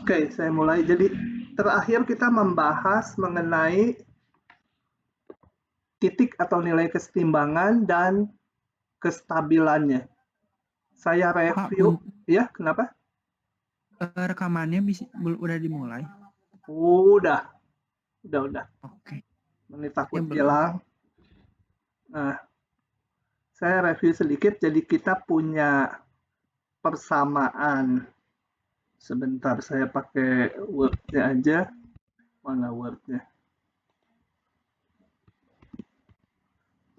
Oke, saya mulai. Jadi terakhir kita membahas mengenai titik atau nilai kesetimbangan dan kestabilannya. Saya Pak, review, ya kenapa? rekamannya udah dimulai. Udah. Oke. Menit takut Ya, belum. hilang. Nah, saya review sedikit. Jadi kita punya persamaan. Sebentar, saya pakai Word-nya aja. Mana Word-nya?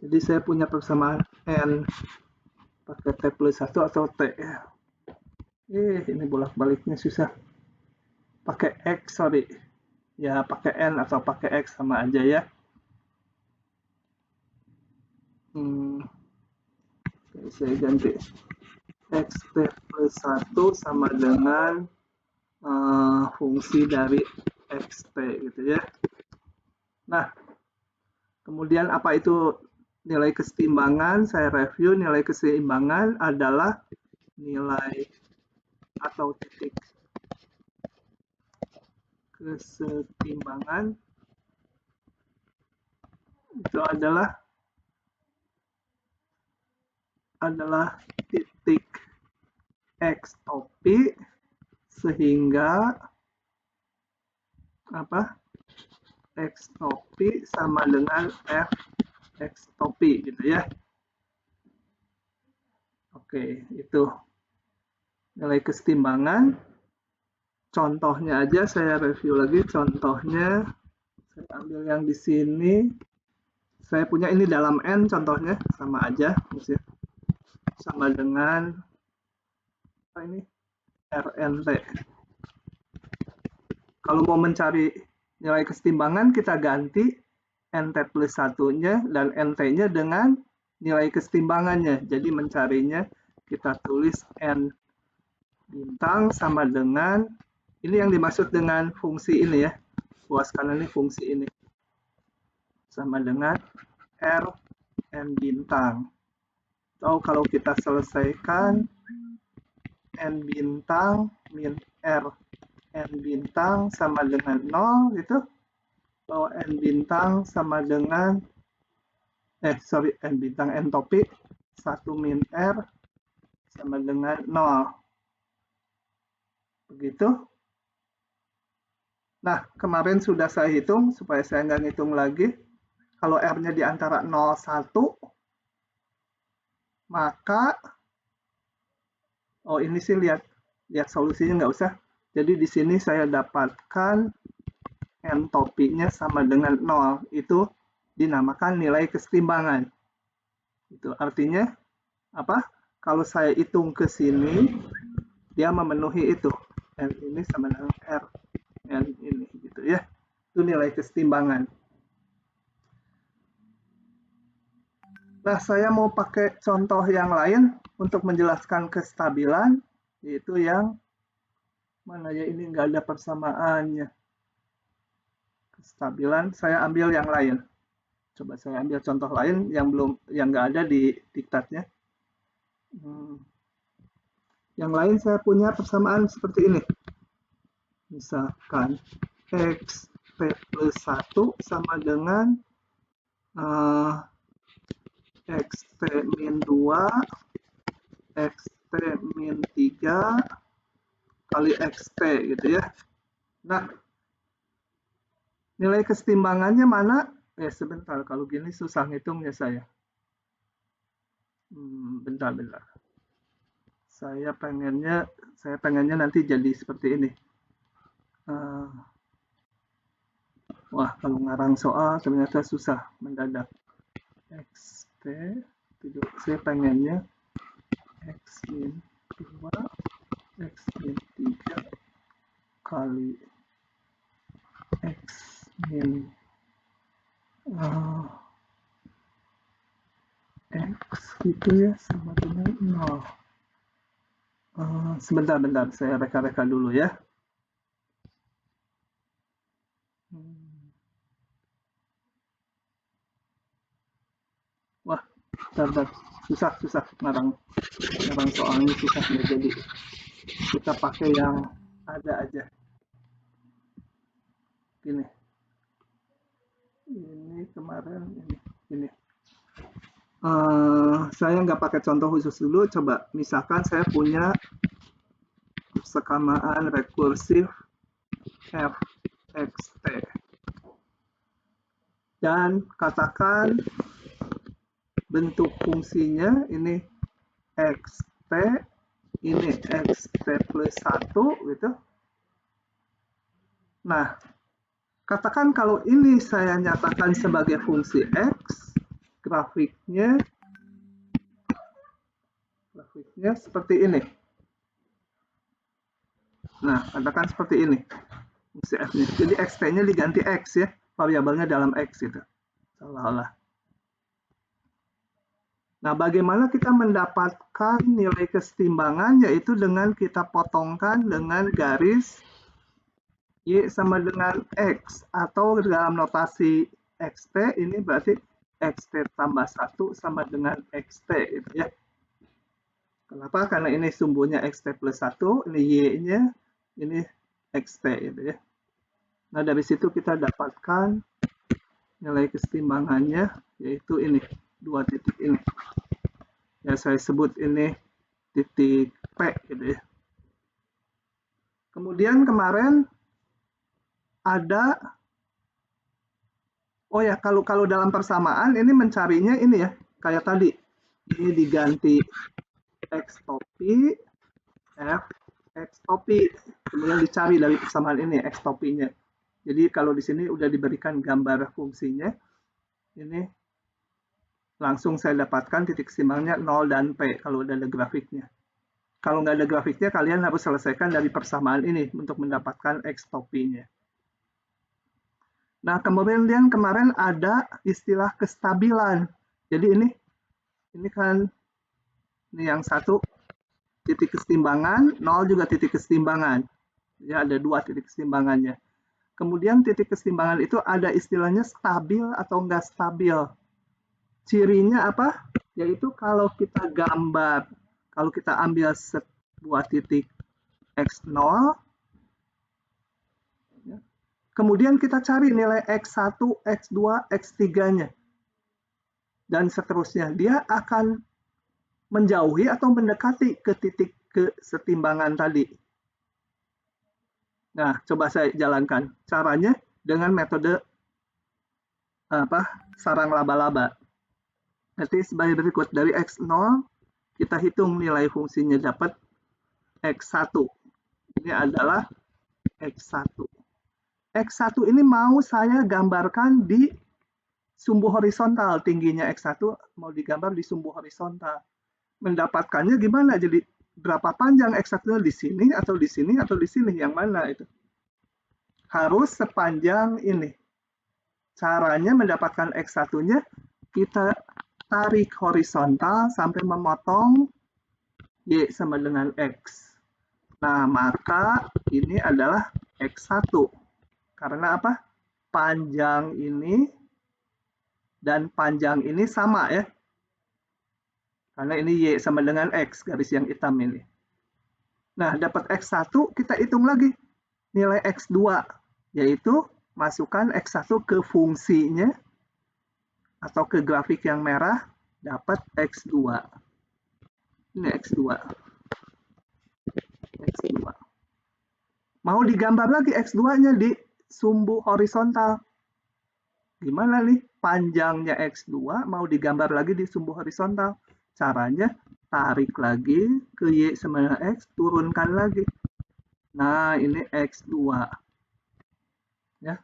Jadi saya punya persamaan N pakai T plus 1 atau T. Ini bolak-baliknya susah. Pakai X, sorry. Ya, pakai N atau pakai X sama aja ya. Saya ganti. X T plus 1 sama dengan fungsi dari XT gitu ya. Nah, kemudian apa itu nilai kesetimbangan? Saya review nilai keseimbangan adalah nilai atau titik kesetimbangan itu adalah titik X topi sehingga X topi sama dengan F X topi gitu ya. Oke, itu nilai kesetimbangan. Contohnya aja saya review lagi. Contohnya saya ambil yang di sini. Saya punya ini dalam N contohnya sama aja, sama dengan apa ini RNT. Kalau mau mencari nilai kesetimbangan kita ganti NT plus 1-nya dan NT-nya dengan nilai kesetimbangannya. Jadi mencarinya kita tulis N bintang sama dengan ini yang dimaksud dengan fungsi ini ya. Luas kanan ini fungsi ini. Sama dengan R N bintang. Atau kalau kita selesaikan N bintang min R N bintang sama dengan 0 gitu. Bahwa N bintang sama dengan N bintang N topi 1 min R sama dengan 0. Begitu. Nah, kemarin sudah saya hitung supaya saya nggak ngitung lagi. Kalau R-nya di antara 0, 1, maka ini sih lihat solusinya nggak usah. Jadi di sini saya dapatkan N topinya sama dengan 0. Itu dinamakan nilai kesetimbangan. Itu artinya apa? Kalau saya hitung ke sini, dia memenuhi itu. N ini sama dengan R. N ini gitu ya. Itu nilai kesetimbangan. Nah, saya mau pakai contoh yang lain untuk menjelaskan kestabilan, yaitu yang mana ya, ini nggak ada persamaannya. Kestabilan, saya ambil yang lain. Coba saya ambil contoh lain yang nggak ada di diktatnya. Yang lain saya punya persamaan seperti ini. Misalkan X T plus 1 sama dengan XT min 2 XT min 3 kali XT gitu ya. Nah, nilai kesetimbangannya mana? Sebentar, kalau gini susah ngitungnya saya. Bentar. Saya pengennya nanti jadi seperti ini. Wah, kalau ngarang soal ternyata susah mendadak. XT, saya pengennya X min 2, X min 3 kali X min X gitu ya, sama dengan 0. Sebentar, saya reka-reka dulu ya. Wah, bentar. Susah ngarang soalnya susah ya. Jadi kita pakai yang ada aja. Gini. Ini kemarin ini. Saya nggak pakai contoh khusus dulu. Coba misalkan saya punya persamaan rekursif fxt dan katakan bentuk fungsinya ini xt, ini xt plus 1 gitu. Nah, katakan kalau ini saya nyatakan sebagai fungsi x, grafiknya seperti ini. Nah, katakan seperti ini fungsi f-nya. Jadi xt-nya diganti x ya, variabelnya dalam x gitu. Seolah-olah. Nah, bagaimana kita mendapatkan nilai kesetimbangan, yaitu dengan kita potongkan dengan garis y sama dengan x, atau dalam notasi xt ini berarti xt tambah 1 sama dengan xt gitu ya. Kenapa? Karena ini sumbunya xt plus 1, ini y-nya, ini xt gitu ya. Nah, dari situ kita dapatkan nilai kesetimbangannya, yaitu ini, 2 titik ini. Ya, saya sebut ini titik P gitu ya. Kemudian kemarin ada, oh ya, kalau dalam persamaan ini mencarinya ini ya, kayak tadi. Ini diganti x topi, f x topi. Kemudian dicari dari persamaan ini x topinya. Jadi kalau di sini udah diberikan gambar fungsinya, ini langsung saya dapatkan titik kesimbangnya 0 dan P kalau udah ada grafiknya. Kalau nggak ada grafiknya, kalian harus selesaikan dari persamaan ini untuk mendapatkan x topinya. Nah, kemudian kemarin ada istilah kestabilan. Jadi ini kan ini yang satu titik kesetimbangan, 0 juga titik kesetimbangan. Ya, ada 2 titik kesetimbangannya. Kemudian titik kesetimbangan itu ada istilahnya stabil atau nggak stabil. Cirinya apa? Yaitu kalau kita gambar, kalau kita ambil sebuah titik x0, kemudian kita cari nilai x1, x2, x3-nya, dan seterusnya. Dia akan menjauhi atau mendekati ke titik kesetimbangan tadi. Nah, coba saya jalankan. Caranya dengan metode sarang laba-laba. Nanti sebagai berikut, dari x0 kita hitung nilai fungsinya dapat x1. Ini adalah x1. X1 ini mau saya gambarkan di sumbu horizontal. Tingginya x1 mau digambar di sumbu horizontal. Mendapatkannya gimana? Jadi berapa panjang x1 di sini atau di sini atau di sini? Yang mana itu? Harus sepanjang ini. Caranya mendapatkan x1-nya, kita tarik horizontal sampai memotong y sama dengan x. Nah, maka ini adalah x1. Karena apa? Panjang ini dan panjang ini sama ya. Karena ini y sama dengan x, garis yang hitam ini. Nah, dapat x1, kita hitung lagi nilai x2, yaitu masukkan x1 ke fungsinya atau ke grafik yang merah, dapat x2. Ini x2. Mau digambar lagi x2-nya di sumbu horizontal. Gimana nih? Panjangnya x2 mau digambar lagi di sumbu horizontal. Caranya tarik lagi ke y sama dengan x, turunkan lagi. Nah, ini x2. Ya.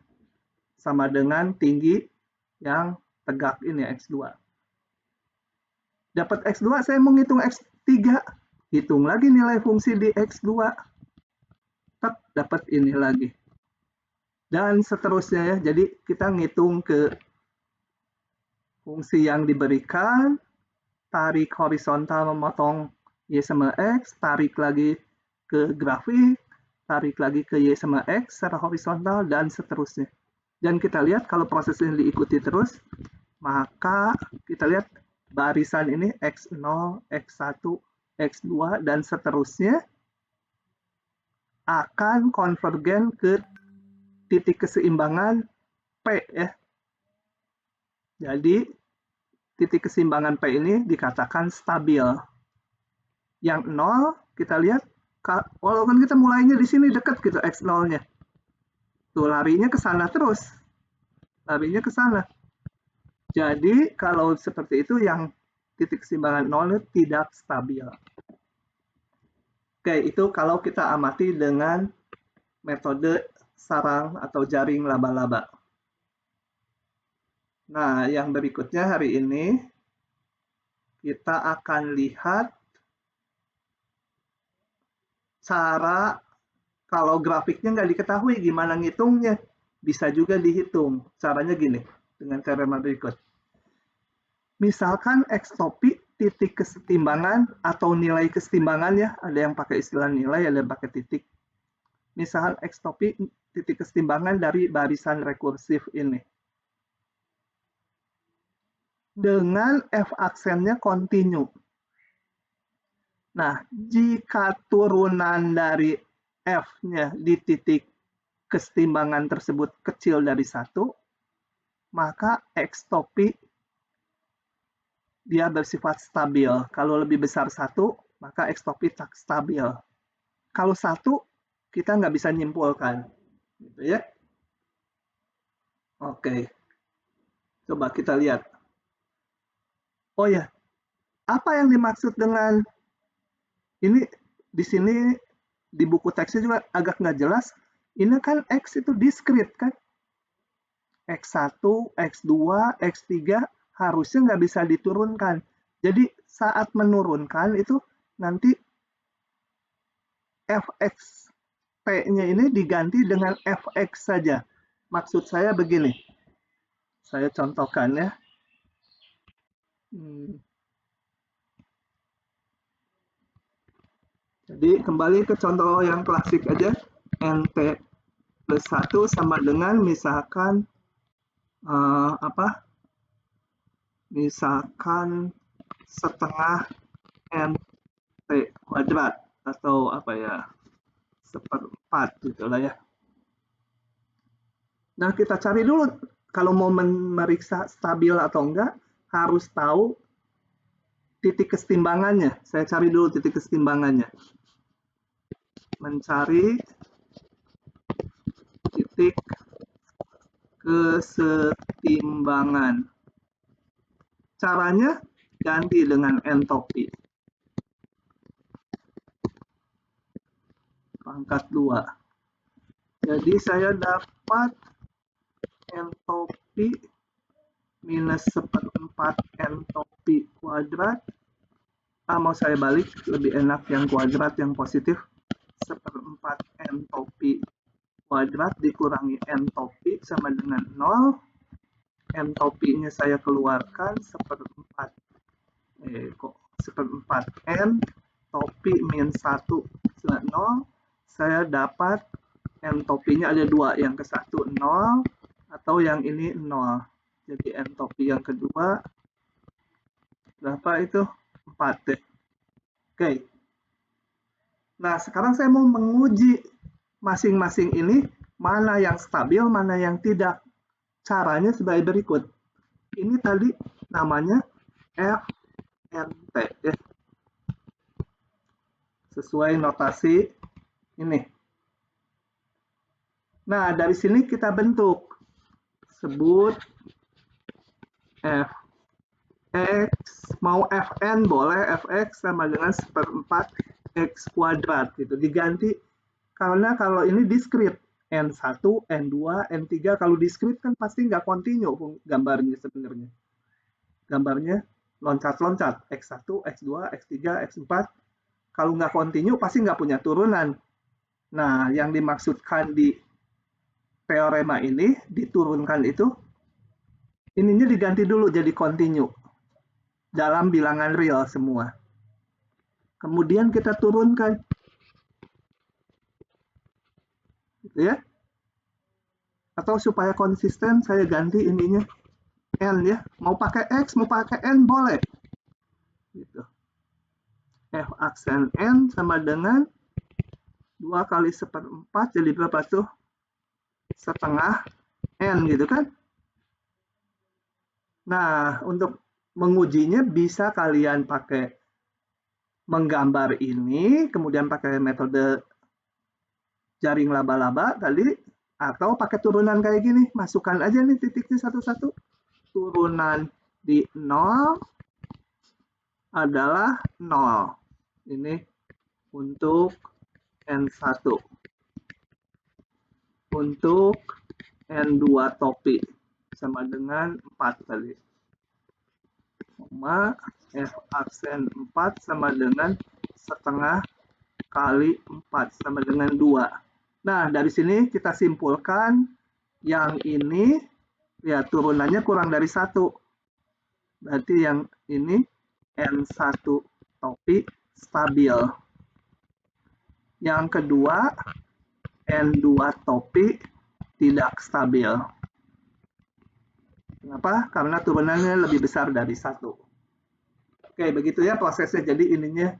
Sama dengan tinggi yang tegak ini x2. Dapat x2, saya mau ngitung x3. Hitung lagi nilai fungsi di x2. Dapat ini lagi. Dan seterusnya ya. Jadi kita ngitung ke fungsi yang diberikan, tarik horizontal memotong y sama x, tarik lagi ke grafik, tarik lagi ke y sama x secara horizontal, dan seterusnya. Dan kita lihat kalau proses ini diikuti terus, maka kita lihat barisan ini x0, x1, x2, dan seterusnya akan konvergen ke titik keseimbangan P ya. Jadi titik keseimbangan P ini dikatakan stabil. Yang 0 kita lihat, walaupun kita mulainya di sini dekat gitu X0-nya. Tuh larinya ke sana terus. Larinya ke sana. Jadi kalau seperti itu yang titik keseimbangan 0 tidak stabil. Oke, itu kalau kita amati dengan metode sarang atau jaring laba-laba. Nah, yang berikutnya hari ini kita akan lihat cara kalau grafiknya nggak diketahui gimana ngitungnya. Bisa juga dihitung. Caranya gini, dengan teorema berikut. Misalkan X topi titik kesetimbangan atau nilai kesetimbangannya, ada yang pakai istilah nilai, ada yang pakai titik. Misalkan X topi titik kesetimbangan dari barisan rekursif ini. Dengan F aksennya kontinu. Nah, jika turunan dari F-nya di titik kesetimbangan tersebut kecil dari 1, maka X topi dia bersifat stabil. Kalau lebih besar 1, maka X topi tak stabil. Kalau 1, kita nggak bisa nyimpulkan. Gitu ya. Oke. Coba kita lihat. Oh ya, apa yang dimaksud dengan ini di sini di buku teksnya juga agak nggak jelas. Ini kan X itu diskrit kan? X1, X2, X3 harusnya nggak bisa diturunkan. Jadi saat menurunkan itu nanti Fx P-nya ini diganti dengan Fx saja. Maksud saya begini. Saya contohkan ya. Jadi kembali ke contoh yang klasik aja. NT plus 1 sama dengan misalkan misalkan setengah NT kuadrat atau apa ya, seperempat gitulah ya. Nah, kita cari dulu kalau mau memeriksa stabil atau enggak, harus tahu titik kesetimbangannya. Saya cari dulu titik kesetimbangannya. Mencari titik kesetimbangan. Caranya ganti dengan entopi. Pangkat 2. Jadi saya dapat entopi minus seperempat entopi kuadrat. Mau saya balik, lebih enak yang kuadrat, yang positif. Seperempat entopi kuadrat dikurangi entopi sama dengan 0. Entopinya saya keluarkan seperempat. Seperempat N topi min 1 sama 0. Saya dapat entopinya ada 2. Yang ke 1 0 atau yang ini 0. Jadi entopi yang kedua berapa itu? 4 deh. Oke. Nah, sekarang saya mau menguji masing-masing ini mana yang stabil, mana yang tidak. Caranya sebagai berikut. Ini tadi namanya FNT ya. Sesuai notasi ini. Nah, dari sini kita bentuk. Sebut F X, mau Fn boleh, Fx sama dengan seperempat X kuadrat gitu. Diganti karena kalau ini diskrit. N1, N2, N3 kalau diskrit kan pasti nggak kontinu gambarnya sebenarnya. Gambarnya loncat-loncat. X1, X2, X3, X4. Kalau nggak kontinu pasti nggak punya turunan. Nah, yang dimaksudkan di teorema ini diturunkan itu ininya diganti dulu jadi kontinu dalam bilangan real semua. Kemudian kita turunkan. Gitu ya. Atau supaya konsisten saya ganti ininya N ya. Mau pakai X, mau pakai N boleh. Gitu. F aksen N sama dengan 2 kali seperempat jadi berapa tuh? setengah N gitu kan. Nah, untuk mengujinya bisa kalian pakai menggambar ini, kemudian pakai metode jaring laba-laba tadi, atau pakai turunan kayak gini. Masukkan aja nih titiknya satu-satu. Turunan di 0 adalah 0. Ini untuk N1. Untuk N2 topi sama dengan 4 tadi. F aksen 4 sama dengan setengah kali 4 sama dengan 2. Nah, dari sini kita simpulkan yang ini ya turunannya kurang dari 1. Berarti yang ini N1 topi stabil. Yang kedua, N2 topi tidak stabil. Kenapa? Karena turunannya lebih besar dari 1. Oke, begitu ya prosesnya. Jadi ininya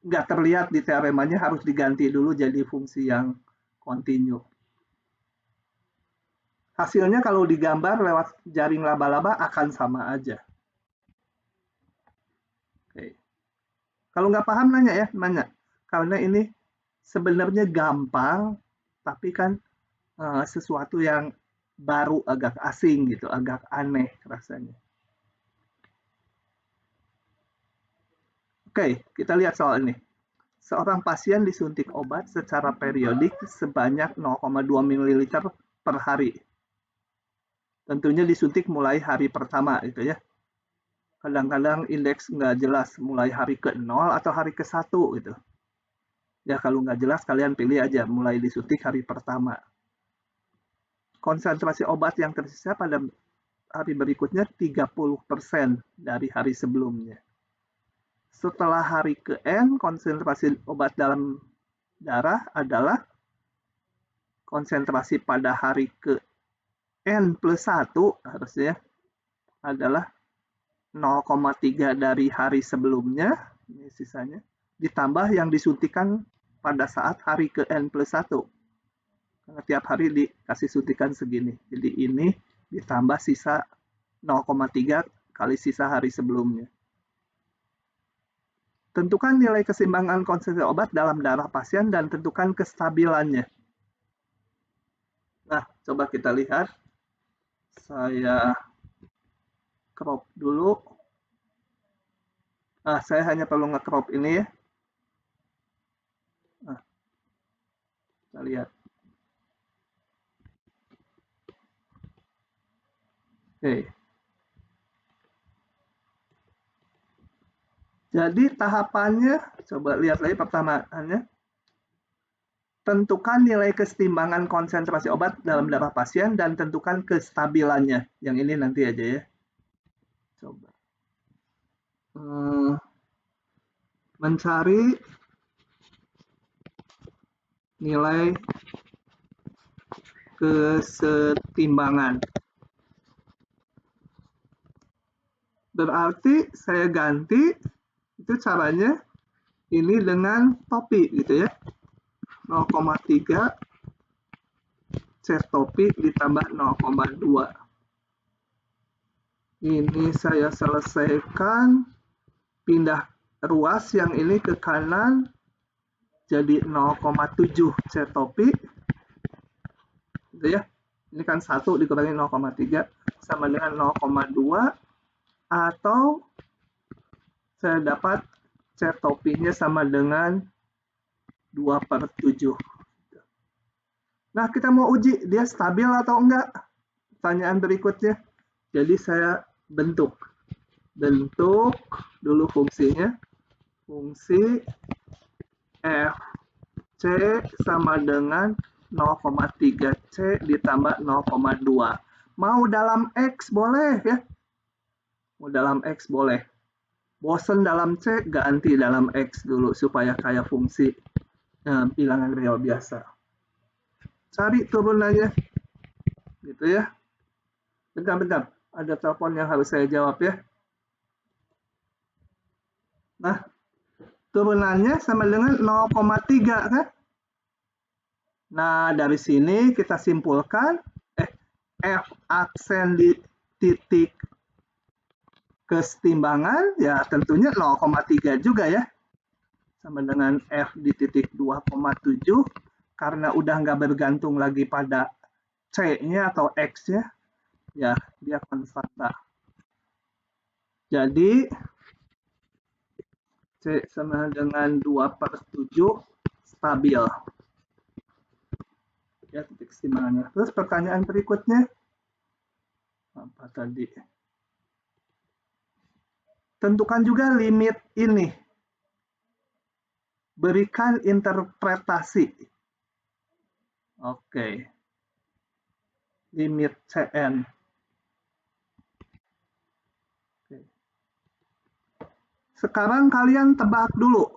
nggak terlihat di teoremanya, harus diganti dulu jadi fungsi yang kontinu. Hasilnya kalau digambar lewat jaring laba-laba akan sama aja. Oke. Kalau nggak paham nanya ya, nanya. Karena ini sebenarnya gampang, tapi kan sesuatu yang baru, agak asing gitu, agak aneh rasanya. Oke, kita lihat soal ini. Seorang pasien disuntik obat secara periodik sebanyak 0,2 ml per hari. Tentunya disuntik mulai hari pertama gitu ya. Kadang-kadang indeks nggak jelas mulai hari ke-0 atau hari ke-1 gitu. Ya kalau nggak jelas kalian pilih aja mulai disuntik hari pertama. Konsentrasi obat yang tersisa pada hari berikutnya 30% dari hari sebelumnya. Setelah hari ke-N, konsentrasi obat dalam darah adalah konsentrasi pada hari ke-N plus 1 harusnya adalah 0,3 dari hari sebelumnya, ini sisanya, ditambah yang disuntikan pada saat hari ke-N plus 1. Karena tiap hari dikasih suntikan segini. Jadi ini ditambah sisa 0,3 kali sisa hari sebelumnya. Tentukan nilai keseimbangan konsentrasi obat dalam darah pasien dan tentukan kestabilannya. Nah, coba kita lihat. Saya crop dulu. Nah, saya hanya perlu nge-crop ini ya. Nah, kita lihat. Oke. Jadi tahapannya, coba lihat lagi pertamaannya. Tentukan nilai keseimbangan konsentrasi obat dalam darah pasien dan tentukan kestabilannya. Yang ini nanti aja ya. Coba. Mencari nilai kesetimbangan. Berarti saya ganti itu caranya ini dengan topi gitu ya. 0,3 C topi ditambah 0,2. Ini saya selesaikan, pindah ruas yang ini ke kanan jadi 0,7 C topi gitu ya. Ini kan 1 dikurangi 0,3 sama dengan 0,2, atau saya dapat C topinya sama dengan 2/7. Nah, kita mau uji dia stabil atau enggak. Pertanyaan berikutnya. Jadi saya bentuk dulu fungsinya. Fungsi FC sama dengan 0,3 C ditambah 0,2. Mau dalam X boleh ya. Mau dalam X boleh. Bosen dalam C, ganti dalam X dulu supaya kayak fungsi bilangan real biasa. Cari turunannya. Gitu ya. Bentar. Ada telepon yang harus saya jawab ya. Nah, turunannya sama dengan 0,3 kan? Nah, dari sini kita simpulkan F aksen di titik kesetimbangan ya tentunya 0,3 juga ya. Sama dengan F di titik 2,7 karena udah nggak bergantung lagi pada C-nya atau X-nya, ya dia konstanta. Jadi C sama dengan 2/7 stabil. Ya, titik kesetimbangannya. Terus pertanyaan berikutnya, apa tadi? Tentukan juga limit ini. Berikan interpretasi. Oke. Limit Cn. Sekarang kalian tebak dulu.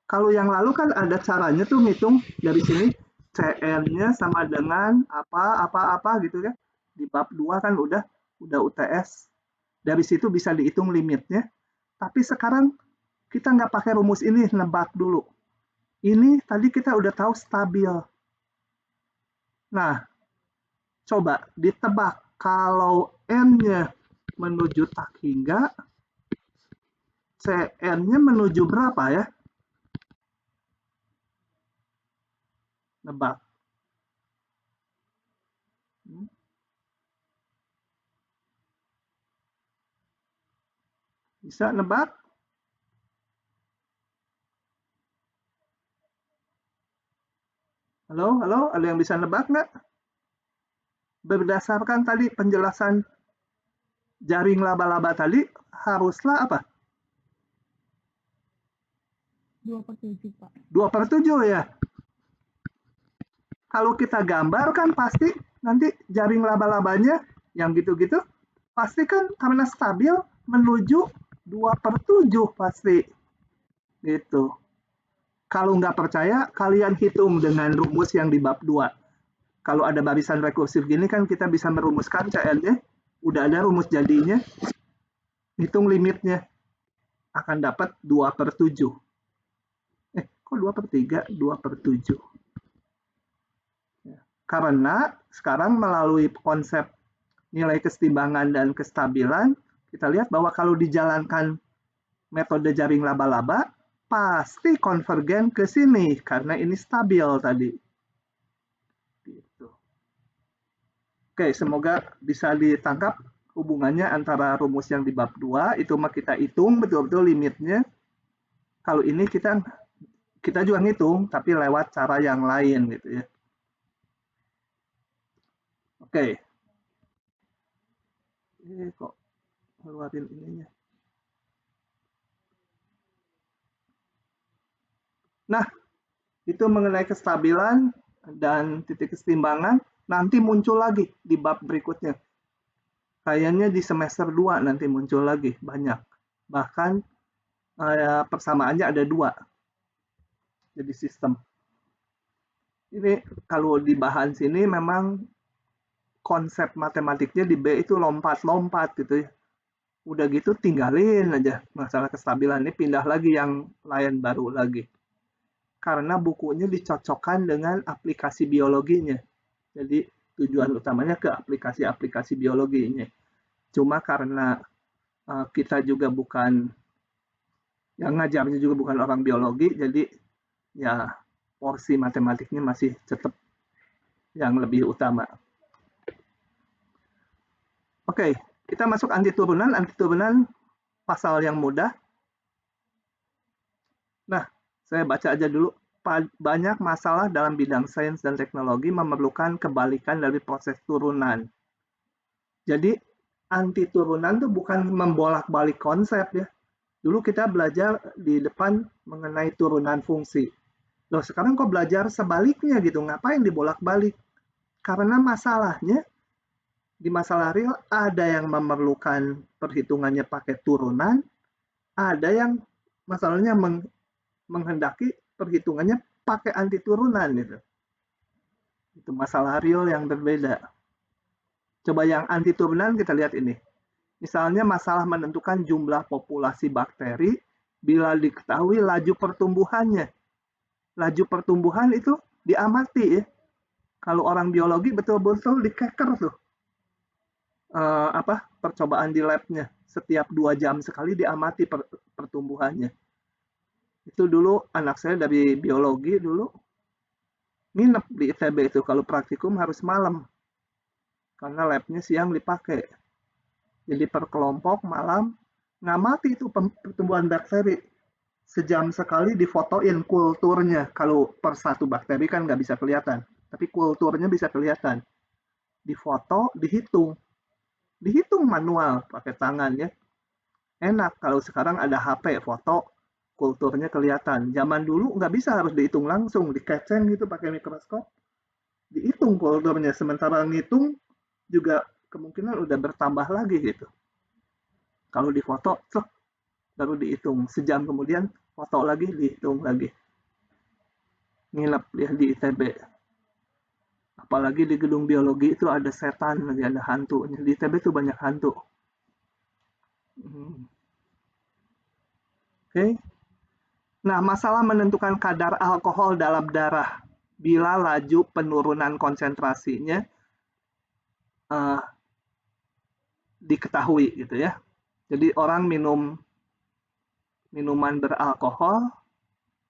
Kalau yang lalu kan ada caranya tuh ngitung dari sini CN-nya sama dengan apa gitu ya. Di bab 2 kan udah UTS. Dari situ bisa dihitung limitnya. Tapi sekarang kita nggak pakai rumus ini, nebak dulu. Ini tadi kita udah tahu stabil. Nah, coba ditebak kalau N-nya menuju tak hingga, CN-nya menuju berapa ya? Nebak. Bisa nebak? Halo, halo, ada yang bisa nebak nggak? Berdasarkan tadi penjelasan jaring laba-laba tadi, haruslah apa? 2/7, Pak. 2/7 ya? Kalau kita gambar kan pasti nanti jaring laba-labanya yang gitu-gitu, pasti kan karena stabil menuju 2/7 pasti. Gitu. Kalau nggak percaya, kalian hitung dengan rumus yang di bab 2. Kalau ada barisan rekursif gini kan kita bisa merumuskan CN-nya, udah ada rumus jadinya, hitung limitnya, akan dapat 2/7. Kok 2/3? 2/7. Karena sekarang melalui konsep nilai kesetimbangan dan kestabilan, kita lihat bahwa kalau dijalankan metode jaring laba-laba, pasti konvergen ke sini, karena ini stabil tadi. Gitu. Oke, semoga bisa ditangkap hubungannya antara rumus yang di bab 2, itu mah kita hitung betul-betul limitnya. Kalau ini kita juga ngitung, tapi lewat cara yang lain gitu ya. Oke. Kok keluarin ininya. Nah, itu mengenai kestabilan dan titik kesetimbangan, nanti muncul lagi di bab berikutnya. Kayaknya di semester 2 nanti muncul lagi, banyak. Bahkan persamaannya ada 2. Jadi sistem. Ini kalau di bahan sini memang konsep matematiknya di B itu lompat-lompat gitu ya. Udah gitu tinggalin aja masalah kestabilan ini, pindah lagi yang lain baru lagi. Karena bukunya dicocokkan dengan aplikasi biologinya. Jadi tujuan utamanya ke aplikasi-aplikasi biologinya. Cuma karena kita juga bukan, yang ngajarnya juga bukan orang biologi, jadi ya porsi matematiknya masih tetap yang lebih utama. Oke, kita masuk anti turunan. Anti turunan pasal yang mudah. Nah, saya baca aja dulu. Banyak masalah dalam bidang sains dan teknologi memerlukan kebalikan dari proses turunan. Jadi, anti turunan itu bukan membolak-balik konsep ya. Dulu kita belajar di depan mengenai turunan fungsi. Loh, sekarang kok belajar sebaliknya gitu, ngapain dibolak-balik? Karena masalahnya, di masalah real ada yang memerlukan perhitungannya pakai turunan, ada yang masalahnya menghendaki perhitungannya pakai anti turunan gitu. Itu masalah real yang berbeda. Coba yang anti turunan kita lihat ini. Misalnya masalah menentukan jumlah populasi bakteri bila diketahui laju pertumbuhannya. Laju pertumbuhan itu diamati ya. Kalau orang biologi betul-betul dikeker tuh percobaan di labnya. Setiap 2 jam sekali diamati pertumbuhannya. Itu dulu anak saya dari biologi dulu nginep di ITB itu. Kalau praktikum harus malam. Karena labnya siang dipakai. Jadi per kelompok malam ngamati itu pertumbuhan bakteri. Sejam sekali difotoin kulturnya. Kalau per satu bakteri kan nggak bisa kelihatan. Tapi kulturnya bisa kelihatan. Difoto, dihitung. Dihitung manual pakai tangan ya. Enak kalau sekarang ada HP foto, kulturnya kelihatan. Zaman dulu nggak bisa, harus dihitung langsung, dikeceng gitu pakai mikroskop. Dihitung kulturnya, sementara ngitung juga kemungkinan udah bertambah lagi gitu. Kalau difoto, cek, baru dihitung. Sejam kemudian foto lagi, dihitung lagi. Nginep ya di ITB. Apalagi di gedung biologi itu ada setan lagi, ada hantunya. Di ITB itu banyak hantu. Oke. Nah, masalah menentukan kadar alkohol dalam darah bila laju penurunan konsentrasinya diketahui gitu ya. Jadi orang minum minuman beralkohol,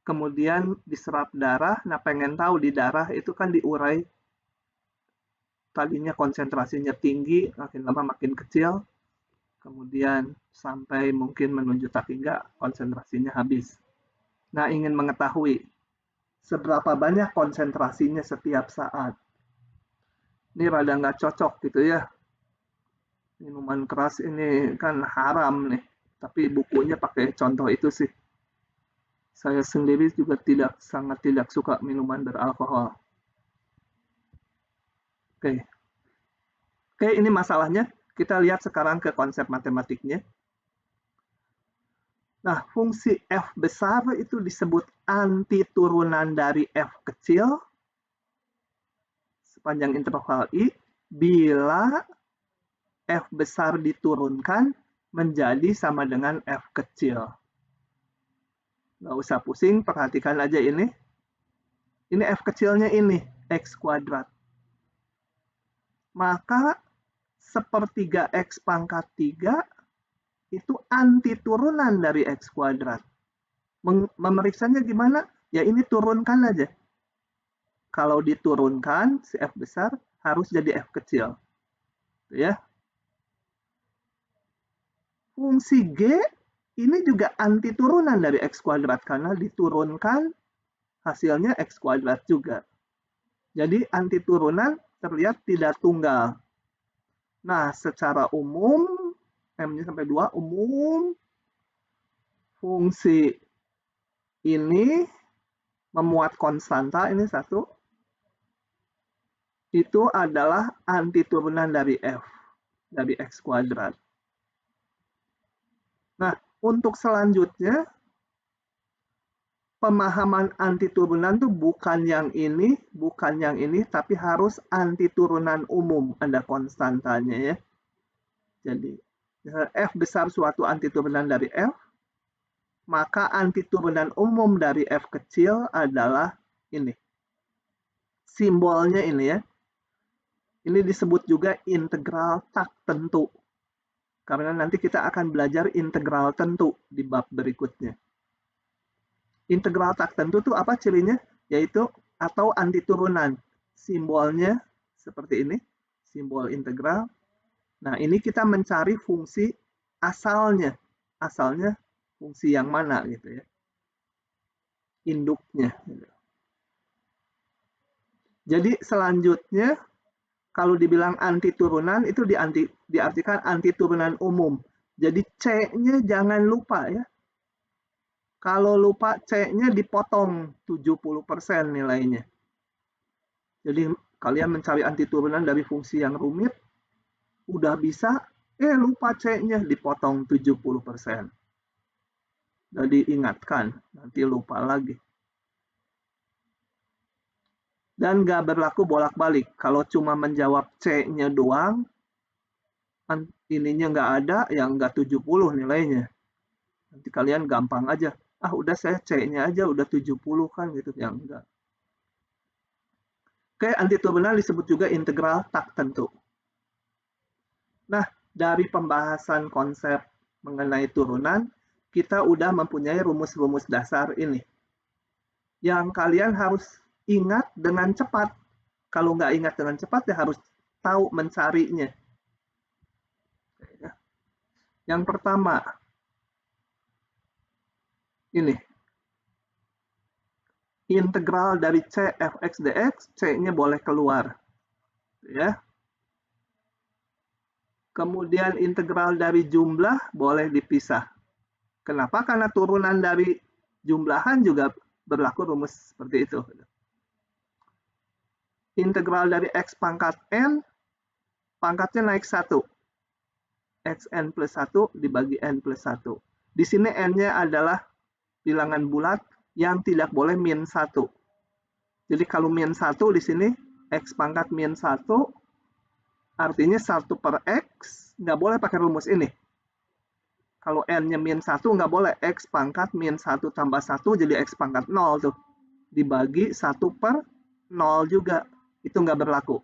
kemudian diserap darah. Nah, pengen tahu di darah itu kan diurai, tadinya konsentrasinya tinggi, makin lama makin kecil, kemudian sampai mungkin menuju hingga konsentrasinya habis. Nah, ingin mengetahui seberapa banyak konsentrasinya setiap saat. Ini rada nggak cocok gitu ya. Minuman keras ini kan haram nih. Tapi bukunya pakai contoh itu sih. Saya sendiri juga sangat tidak suka minuman beralkohol. Oke. Oke, ini masalahnya. Kita lihat sekarang ke konsep matematiknya. Nah, fungsi F besar itu disebut anti turunan dari F kecil sepanjang interval I bila F besar diturunkan menjadi sama dengan F kecil. Nggak usah pusing, perhatikan aja ini. Ini F kecilnya ini, X kuadrat. Maka sepertiga X pangkat 3 itu anti turunan dari X kuadrat. Memeriksanya gimana? Ya ini turunkan aja. Kalau diturunkan, si F besar harus jadi F kecil. Ya. Fungsi G ini juga anti turunan dari X kuadrat karena diturunkan hasilnya X kuadrat juga. Jadi anti turunan terlihat tidak tunggal. Nah, secara umum, M-nya sampai 2, umum fungsi ini memuat konstanta, ini 1, itu adalah anti turunan dari F, dari X kuadrat. Nah, untuk selanjutnya, pemahaman anti turunan itu bukan yang ini, tapi harus anti turunan umum, ada konstantanya ya. Jadi, F besar suatu anti turunan dari F, maka anti turunan umum dari F kecil adalah ini. Simbolnya ini ya. Ini disebut juga integral tak tentu. Karena nanti kita akan belajar integral tentu di bab berikutnya. Integral tak tentu itu apa cirinya? Yaitu atau anti turunan. Simbolnya seperti ini, simbol integral. Nah, ini kita mencari fungsi asalnya. Asalnya fungsi yang mana gitu ya. Induknya. Jadi selanjutnya kalau dibilang anti turunan itu diartikan anti turunan umum. Jadi C-nya jangan lupa ya. Kalau lupa C-nya dipotong 70% nilainya. Jadi kalian mencari anti turunan dari fungsi yang rumit, udah bisa, lupa C-nya dipotong 70%. Jadi ingatkan, nanti lupa lagi. Dan nggak berlaku bolak-balik. Kalau cuma menjawab C-nya doang, ininya nggak ada, yang nggak 70 nilainya. Nanti kalian gampang aja. Udah saya C-nya aja, udah 70 kan gitu. Yang enggak. Oke, antiturunan disebut juga integral tak tentu. Nah, dari pembahasan konsep mengenai turunan, kita udah mempunyai rumus-rumus dasar ini. Yang kalian harus ingat dengan cepat. Kalau nggak ingat dengan cepat, ya harus tahu mencarinya. Yang pertama, ini. Integral dari C fx dx, C-nya boleh keluar. Ya. Kemudian integral dari jumlah boleh dipisah. Kenapa? Karena turunan dari jumlahan juga berlaku rumus seperti itu. Integral dari x pangkat n, pangkatnya naik 1. Xn plus 1 dibagi n plus 1. Di sini n-nya adalah bilangan bulat yang tidak boleh min 1. Jadi kalau min 1 di sini, x pangkat min 1, artinya 1 per x, nggak boleh pakai rumus ini. Kalau n-nya min 1, nggak boleh. X pangkat min 1 tambah 1, jadi x pangkat 0 tuh. Dibagi 1 per 0 juga. Itu nggak berlaku.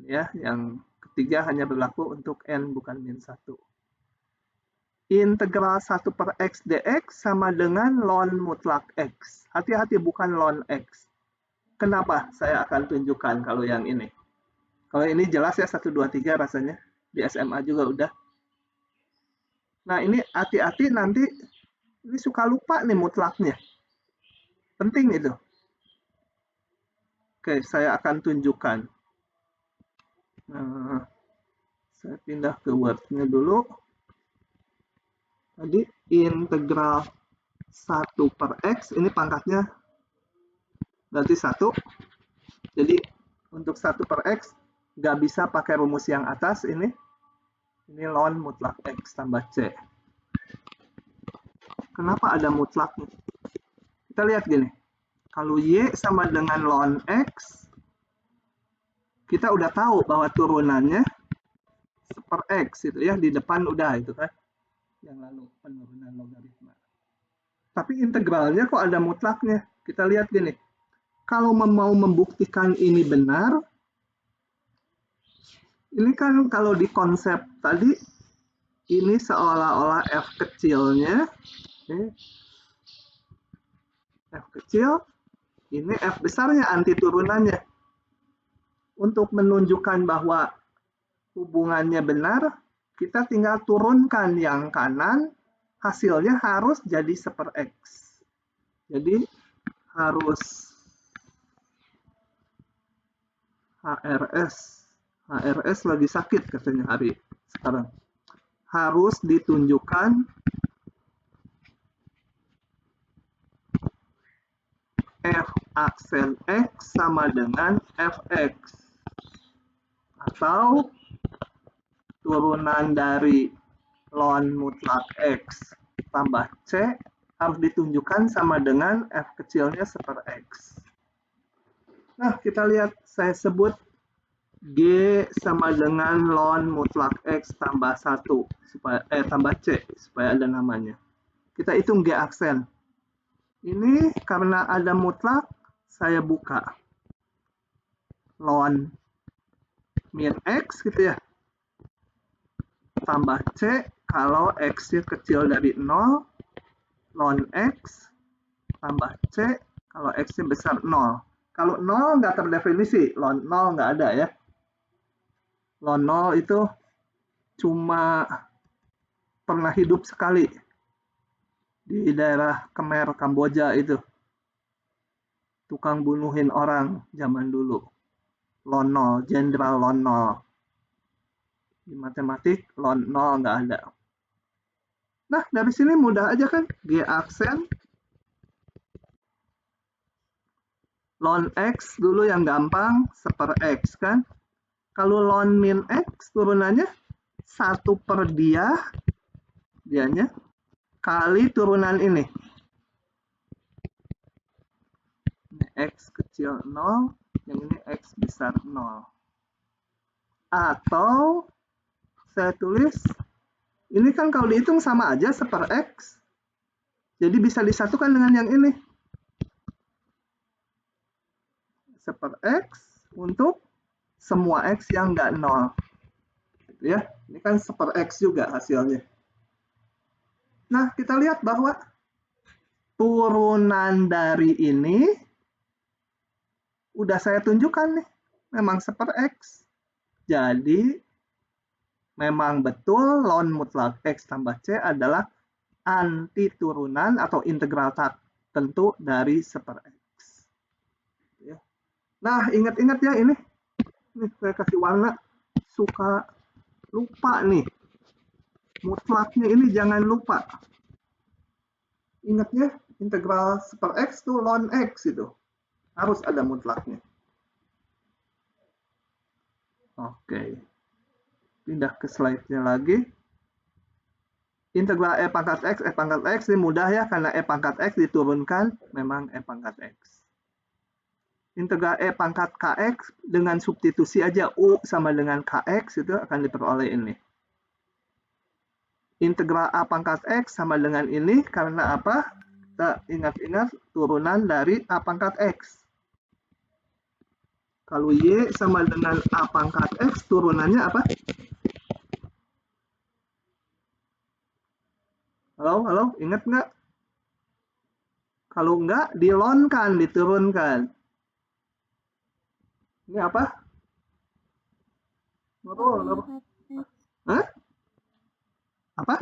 Ya, yang ketiga hanya berlaku untuk n bukan min 1. Integral 1 per x dx sama dengan ln mutlak x. Hati-hati, bukan ln x. Kenapa? Saya akan tunjukkan kalau yang ini. Kalau ini jelas ya, 1, 2, 3 rasanya. Di SMA juga udah. Nah, ini hati-hati nanti, ini suka lupa nih mutlaknya. Penting itu. Oke, saya akan tunjukkan. Nah, saya pindah ke Word-nya dulu. Tadi integral 1 per x, ini pangkatnya berarti 1. Jadi untuk 1 per x, nggak bisa pakai rumus yang atas ini. Ini ln mutlak x tambah c. Kenapa ada mutlaknya? Kita lihat gini. Kalau y sama dengan ln x, kita udah tahu bahwa turunannya per x itu ya, di depan udah itu kan. Yang lalu penurunan logaritma. Tapi integralnya kok ada mutlaknya? Kita lihat gini. Kalau mau membuktikan ini benar, ini kan kalau di konsep tadi, ini seolah-olah f kecilnya, f kecil, ini f besarnya anti turunannya. Untuk menunjukkan bahwa hubungannya benar, kita tinggal turunkan yang kanan, hasilnya harus jadi 1 per x. Jadi harus HRS lagi sakit katanya hari sekarang. Harus ditunjukkan f aksen x sama dengan fx. Atau turunan dari ln mutlak x tambah c harus ditunjukkan sama dengan f kecilnya 1 per x. Nah, kita lihat saya sebut g sama dengan ln mutlak x tambah 1 supaya tambah c supaya ada namanya. Kita hitung g aksen. Ini karena ada mutlak, saya buka ln min x gitu ya. Tambah c kalau x-nya kecil dari 0, ln x tambah c kalau x-nya besar 0. Kalau 0 nggak terdefinisi, ln 0 nggak ada ya. Ln 0 itu cuma pernah hidup sekali di daerah Khmer, Kamboja itu. Tukang bunuhin orang zaman dulu. Ln 0, Jenderal ln 0. Di matematik, ln 0 nggak ada. Nah, dari sini mudah aja kan, G aksen. Ln x dulu yang gampang, 1 per x kan. Kalau ln min x turunannya 1 per dianya, kali turunan ini. Ini x kecil 0, yang ini x besar 0. Atau saya tulis, ini kan kalau dihitung sama aja 1 per x. Jadi bisa disatukan dengan yang ini. 1/x untuk semua x yang nggak 0. Gitu ya. Ini kan 1/x juga hasilnya. Nah, kita lihat bahwa turunan dari ini udah saya tunjukkan nih. Memang 1/x. Jadi, memang betul ln mutlak x tambah c adalah anti turunan atau integral tertentu dari 1/x. Nah, ingat-ingat ya ini. Nih, saya kasih warna. Suka lupa nih. Mutlaknya ini jangan lupa. Ingat ya, integral 1/x itu ln x itu. Harus ada mutlaknya. Oke. Pindah ke slide-nya lagi. Integral e pangkat x ini mudah ya, karena e pangkat x diturunkan memang e pangkat x. Integral e pangkat kx dengan substitusi aja u sama dengan kx itu akan diperoleh ini. Integral a pangkat x sama dengan ini karena apa? Kita ingat-ingat turunan dari a pangkat x. Kalau y sama dengan a pangkat x, turunannya apa? Halo, ingat nggak? Kalau nggak, dilonkan, diturunkan. Ini apa? Nurul. Hah? Apa?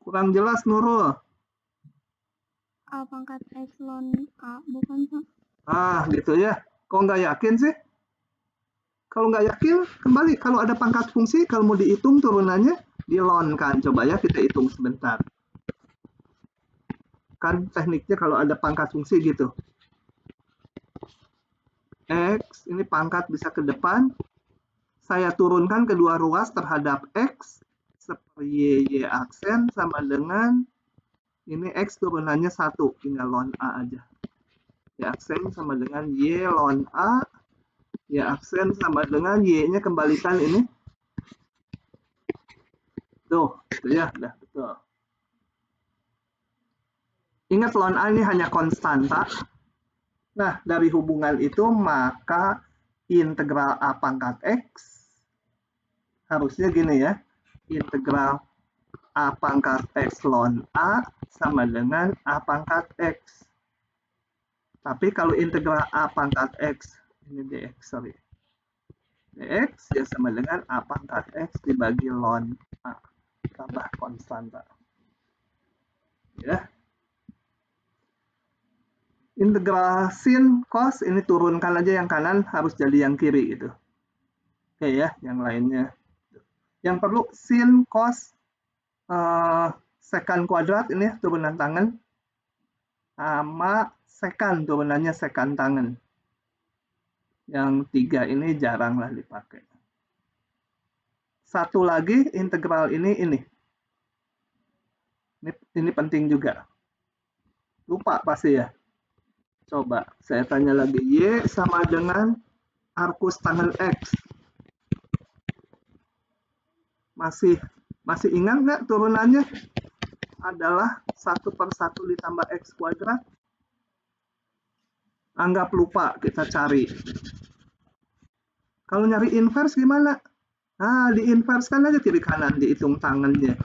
Kurang jelas, Nurul. A pangkat x ln a, bukan Pak? Gitu ya. Kok nggak yakin sih? Kalau nggak yakin, kembali. Kalau ada pangkat fungsi, kalau mau dihitung turunannya, dilonkan. Coba ya, kita hitung sebentar. Kan tekniknya kalau ada pangkat fungsi gitu. X, ini pangkat bisa ke depan. Saya turunkan kedua ruas terhadap X. Seperti Y aksen sama dengan ini X turunannya 1. Tinggal ln A aja. Y aksen sama dengan Y ln A. Y aksen sama dengan Y-nya kembalikan ini. Tuh, itu ya, udah betul. Ingat ln A ini hanya konstanta. Nah, dari hubungan itu maka integral a pangkat x harusnya gini ya. Integral a pangkat x ln A sama dengan a pangkat x. Tapi kalau integral a pangkat x, ini dx, sorry. dx ya sama dengan a pangkat x dibagi ln A. Tambah konstanta. Ya. Integral sin cos ini turunkan aja yang kanan harus jadi yang kiri gitu. Oke ya, yang lainnya. Yang perlu sin cos sekan kuadrat ini turunan tangan sama sekan turunannya sekan tangan. Yang 3 ini jarang lah dipakai. Satu lagi integral ini. Ini penting juga. Lupa pasti ya. Coba saya tanya lagi, Y sama dengan arcus tangan X. Masih ingat nggak turunannya? Adalah 1/1 ditambah X kuadrat. Anggap lupa, kita cari. Kalau nyari inverse gimana? Diinverskan aja kiri kanan, dihitung tangannya.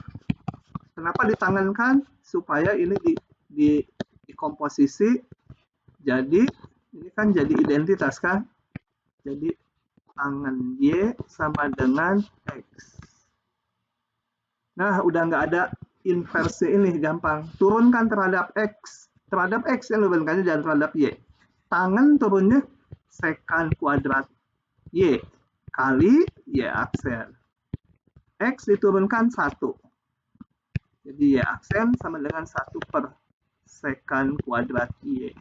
Kenapa ditangankan? Supaya ini dikomposisi. Jadi, ini kan jadi identitas kan? Jadi, tangan Y sama dengan X. Nah, udah nggak ada inverse ini, gampang. Turunkan terhadap X. Terhadap X yang lebih jangan terhadap Y. Tangan turunnya sekan kuadrat Y kali Y aksen. X diturunkan 1. Jadi Y aksen sama dengan 1 per sekan kuadrat Y.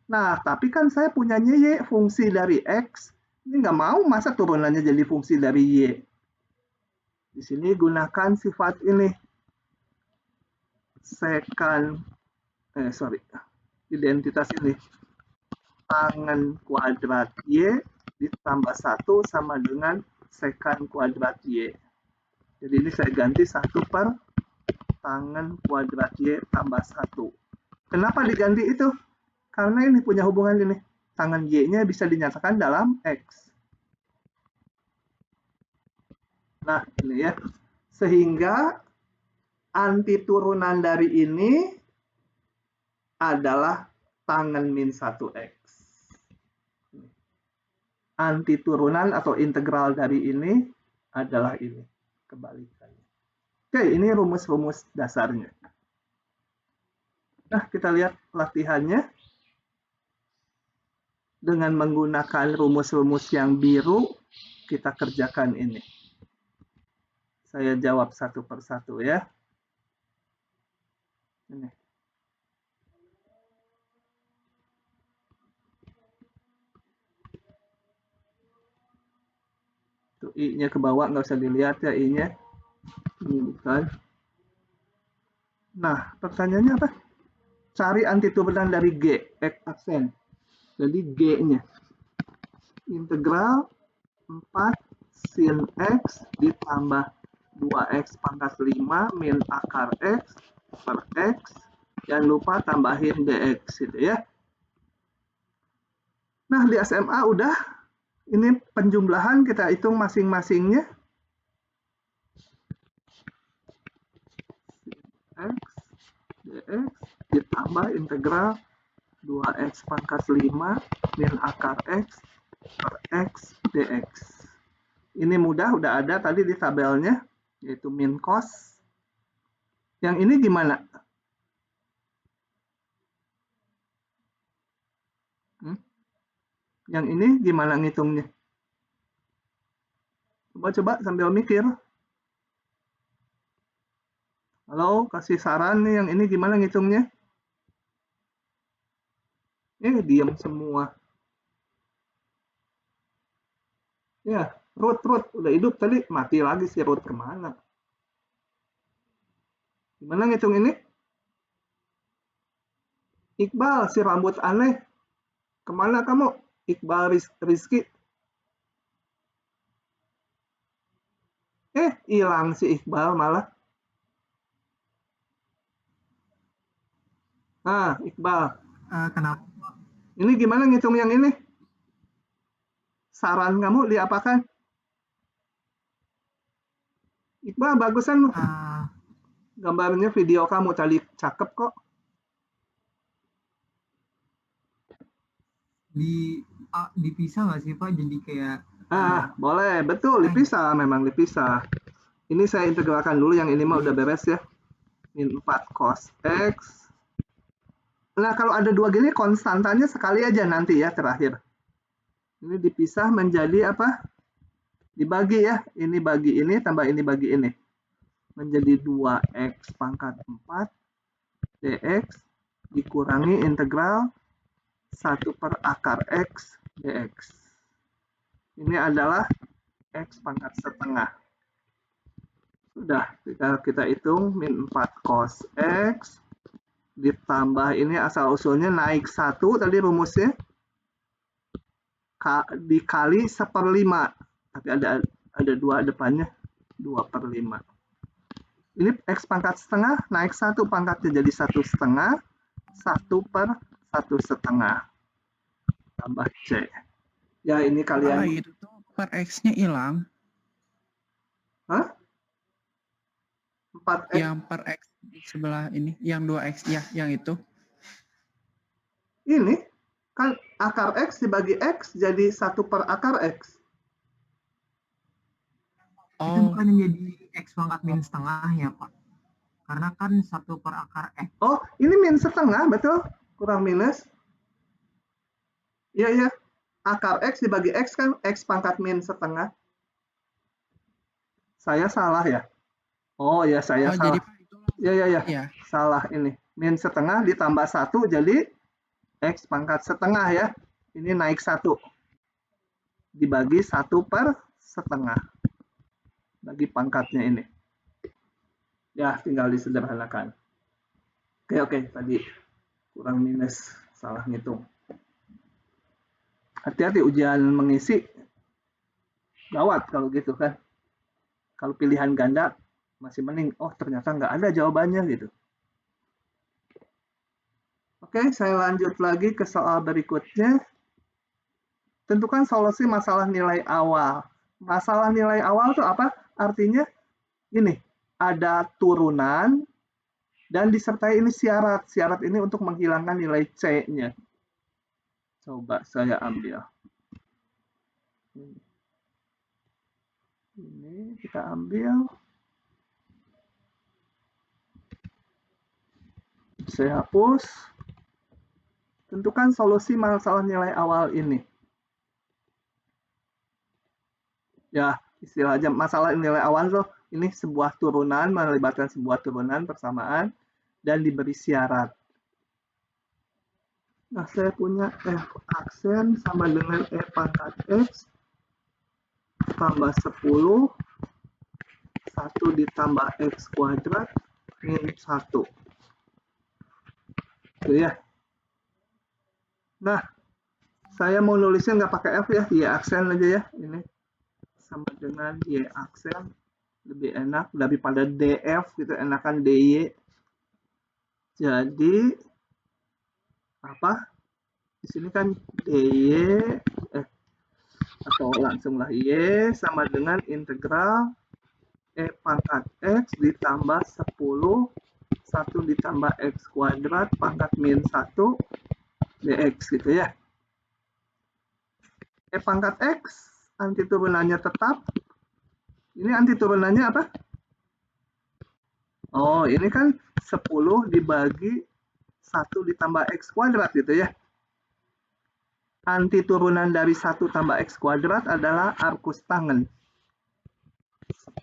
Nah, tapi kan saya punyanya Y fungsi dari X. Ini nggak mau masa turunannya jadi fungsi dari Y. Di sini gunakan sifat ini. Identitas ini. Tangan kuadrat Y ditambah 1 sama dengan sekan kuadrat Y. Jadi ini saya ganti 1 per tangan kuadrat Y tambah 1. Kenapa diganti itu? Karena ini punya hubungan ini. Tangan Y-nya bisa dinyatakan dalam X. Nah, ini ya. Sehingga anti turunan dari ini adalah tangan min 1X. Anti turunan atau integral dari ini adalah ini. Kebalikannya. Oke, ini rumus-rumus dasarnya. Nah, kita lihat latihannya. Dengan menggunakan rumus-rumus yang biru, kita kerjakan ini. Saya jawab satu persatu ya. Ini. Tuh, I-nya ke bawah, nggak usah dilihat ya I-nya. Ini bukan. Nah, pertanyaannya apa? Cari anti turunan dari G, X aksen. Jadi G-nya. Integral 4 sin X ditambah 2X pangkat 5 min akar X per X. Jangan lupa tambahin DX gitu ya. Nah, di SMA udah. Ini penjumlahan kita hitung masing-masingnya. X, dx, ditambah integral 2x pangkat 5 min akar x per x dx. Ini mudah, udah ada tadi di tabelnya, yaitu min cos. Yang ini gimana? Yang ini gimana ngitungnya? Coba-coba sambil mikir. Halo, kasih saran nih, yang ini gimana ngitungnya? Diam semua. Ya, root, udah hidup tadi, mati lagi si root kemana? Gimana ngitung ini? Iqbal, si rambut aneh. Kemana kamu? Iqbal Rizky. Hilang si Iqbal malah. Nah, Iqbal. Kenapa? Ini gimana ngitung yang ini? Saran kamu diapakan? Iqbal, bagusan gambarnya video kamu tadi cakep kok. Dipisah nggak sih Pak? Jadi kayak boleh, betul dipisah, memang dipisah. Ini saya integralkan dulu, yang ini mah udah beres ya. Min 4 cos X. Nah, kalau ada dua gini, konstantanya sekali aja nanti ya, terakhir. Ini dipisah menjadi apa? Dibagi ya, ini bagi ini, tambah ini bagi ini. Menjadi 2x pangkat 4 dx dikurangi integral 1 per akar x dx. Ini adalah x pangkat setengah. Sudah, kita hitung min 4 cos x ditambah ini asal-usulnya naik 1 tadi rumusnya dikali 1/5, tapi ada 2 depannya, 2/5. Ini x pangkat setengah naik 1 pangkatnya jadi 1/2, 1/1/1 tambah c. Ya, ini kalian itu tuh per x-nya hilang. Hah? 4x. Yang per x di sebelah ini, yang 2x ya, yang itu. Ini kan akar x dibagi x jadi 1 per akar x. Itu bukan jadi x pangkat min setengah ya Pak? Karena kan 1 per akar x. Oh, ini min setengah, betul? Kurang minus. Iya. Akar x dibagi x kan x pangkat min setengah. Saya salah ya? Oh ya, saya salah. Iya. Salah ini. Min setengah ditambah 1 jadi x pangkat setengah ya. Ini naik 1. Dibagi 1/1. Bagi pangkatnya ini. Ya, tinggal disederhanakan. Oke, tadi kurang minus, salah ngitung. Hati-hati ujian mengisi, gawat kalau gitu kan. Kalau pilihan ganda masih mending, oh ternyata nggak ada jawabannya gitu. Oke, saya lanjut lagi ke soal berikutnya. Tentukan solusi masalah nilai awal. Masalah nilai awal itu apa? Artinya ini, ada turunan dan disertai ini syarat. Syarat ini untuk menghilangkan nilai C-nya. Coba saya ambil. Ini kita ambil. Saya hapus. Tentukan solusi masalah nilai awal ini. Ya, istilahnya masalah nilai awal tuh ini sebuah turunan, melibatkan sebuah turunan persamaan dan diberi syarat. Nah, saya punya F aksen sama dengan E pangkat X tambah 10, 1 ditambah X kuadrat min 1. Itu ya. Nah, saya mau nulisnya nggak pakai F ya, Y aksen aja ya. Ini sama dengan Y aksen, lebih enak daripada DF gitu, enakan DY. Jadi apa? Di sini kan DY atau langsunglah Y sama dengan integral E pangkat X ditambah 10, 1 ditambah X kuadrat pangkat min 1 dx gitu ya. E pangkat X anti turunannya tetap. Ini anti turunannya apa? Oh, ini kan 10 dibagi 1 ditambah X kuadrat gitu ya. Anti turunan dari 1 tambah X kuadrat adalah arkus tangen. 10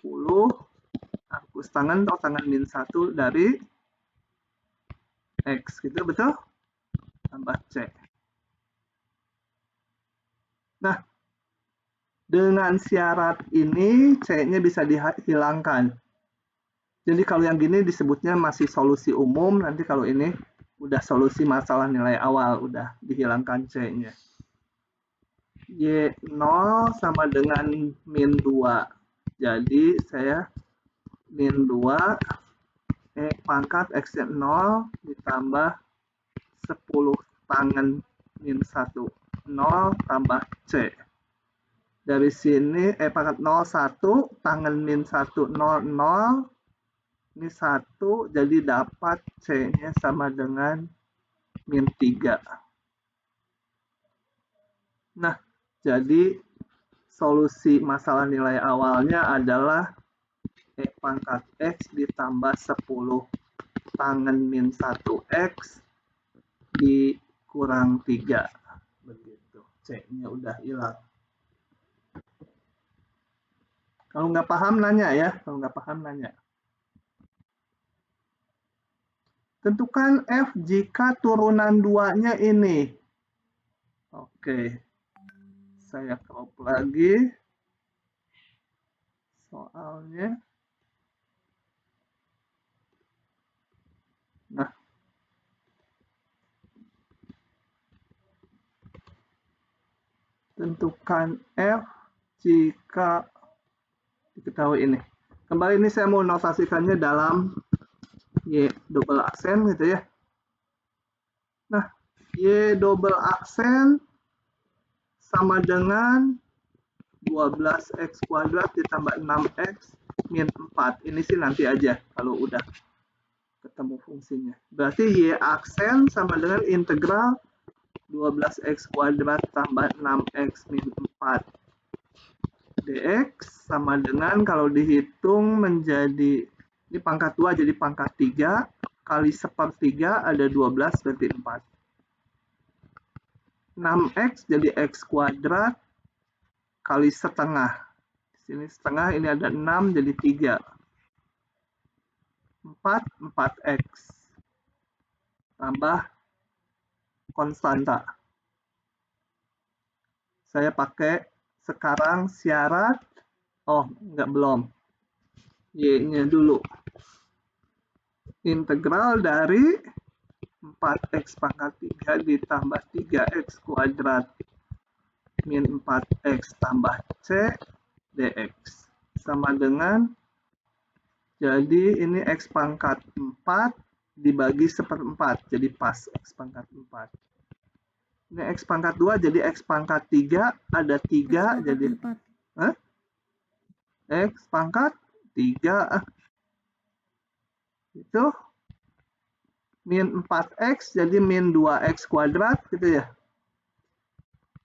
arkus tangen atau tangen min 1 dari X gitu, betul? Tambah C. Nah, dengan syarat ini C-nya bisa dihilangkan. Jadi kalau yang gini disebutnya masih solusi umum, nanti kalau ini udah solusi masalah nilai awal, udah dihilangkan C-nya. Y0 sama dengan min 2. Jadi saya min 2 E pangkat X-nya 0 ditambah 10 tangen min 1. 0 tambah C. Dari sini E pangkat 0, 1, tangen min 1, 0, 0. Ini 1, jadi dapat C-nya sama dengan min 3. Nah, jadi solusi masalah nilai awalnya adalah E pangkat X ditambah 10 tangen min 1X dikurang 3. Begitu, C-nya udah hilang. Kalau nggak paham nanya ya, kalau nggak paham nanya. Tentukan F jika turunan 2-nya ini. Oke. Saya crop lagi soalnya. Nah. Tentukan F jika diketahui ini. Kembali ini saya mau notasikannya dalam Y double aksen gitu ya. Nah, Y double aksen sama dengan 12X kuadrat ditambah 6X min 4. Ini sih nanti aja kalau udah ketemu fungsinya. Berarti Y aksen sama dengan integral 12X kuadrat tambah 6X min 4 dx sama dengan kalau dihitung menjadi ini pangkat 2 jadi pangkat 3 kali 1/3 ada 12 berarti 4. 6x jadi x kuadrat kali setengah. Di sini setengah ini ada 6 jadi 3. 4x tambah konstanta. Saya pakai sekarang syarat. Oh, enggak belum. Y-nya dulu. Integral dari 4x pangkat 3 ditambah 3x kuadrat min 4x tambah C dx. Sama dengan, jadi ini x pangkat 4 dibagi 1/4, jadi pas X pangkat 4. Ini X pangkat 2 jadi X pangkat 3, ada 3 jadi 4. X pangkat 3 itu min 4X jadi min 2X kuadrat gitu ya.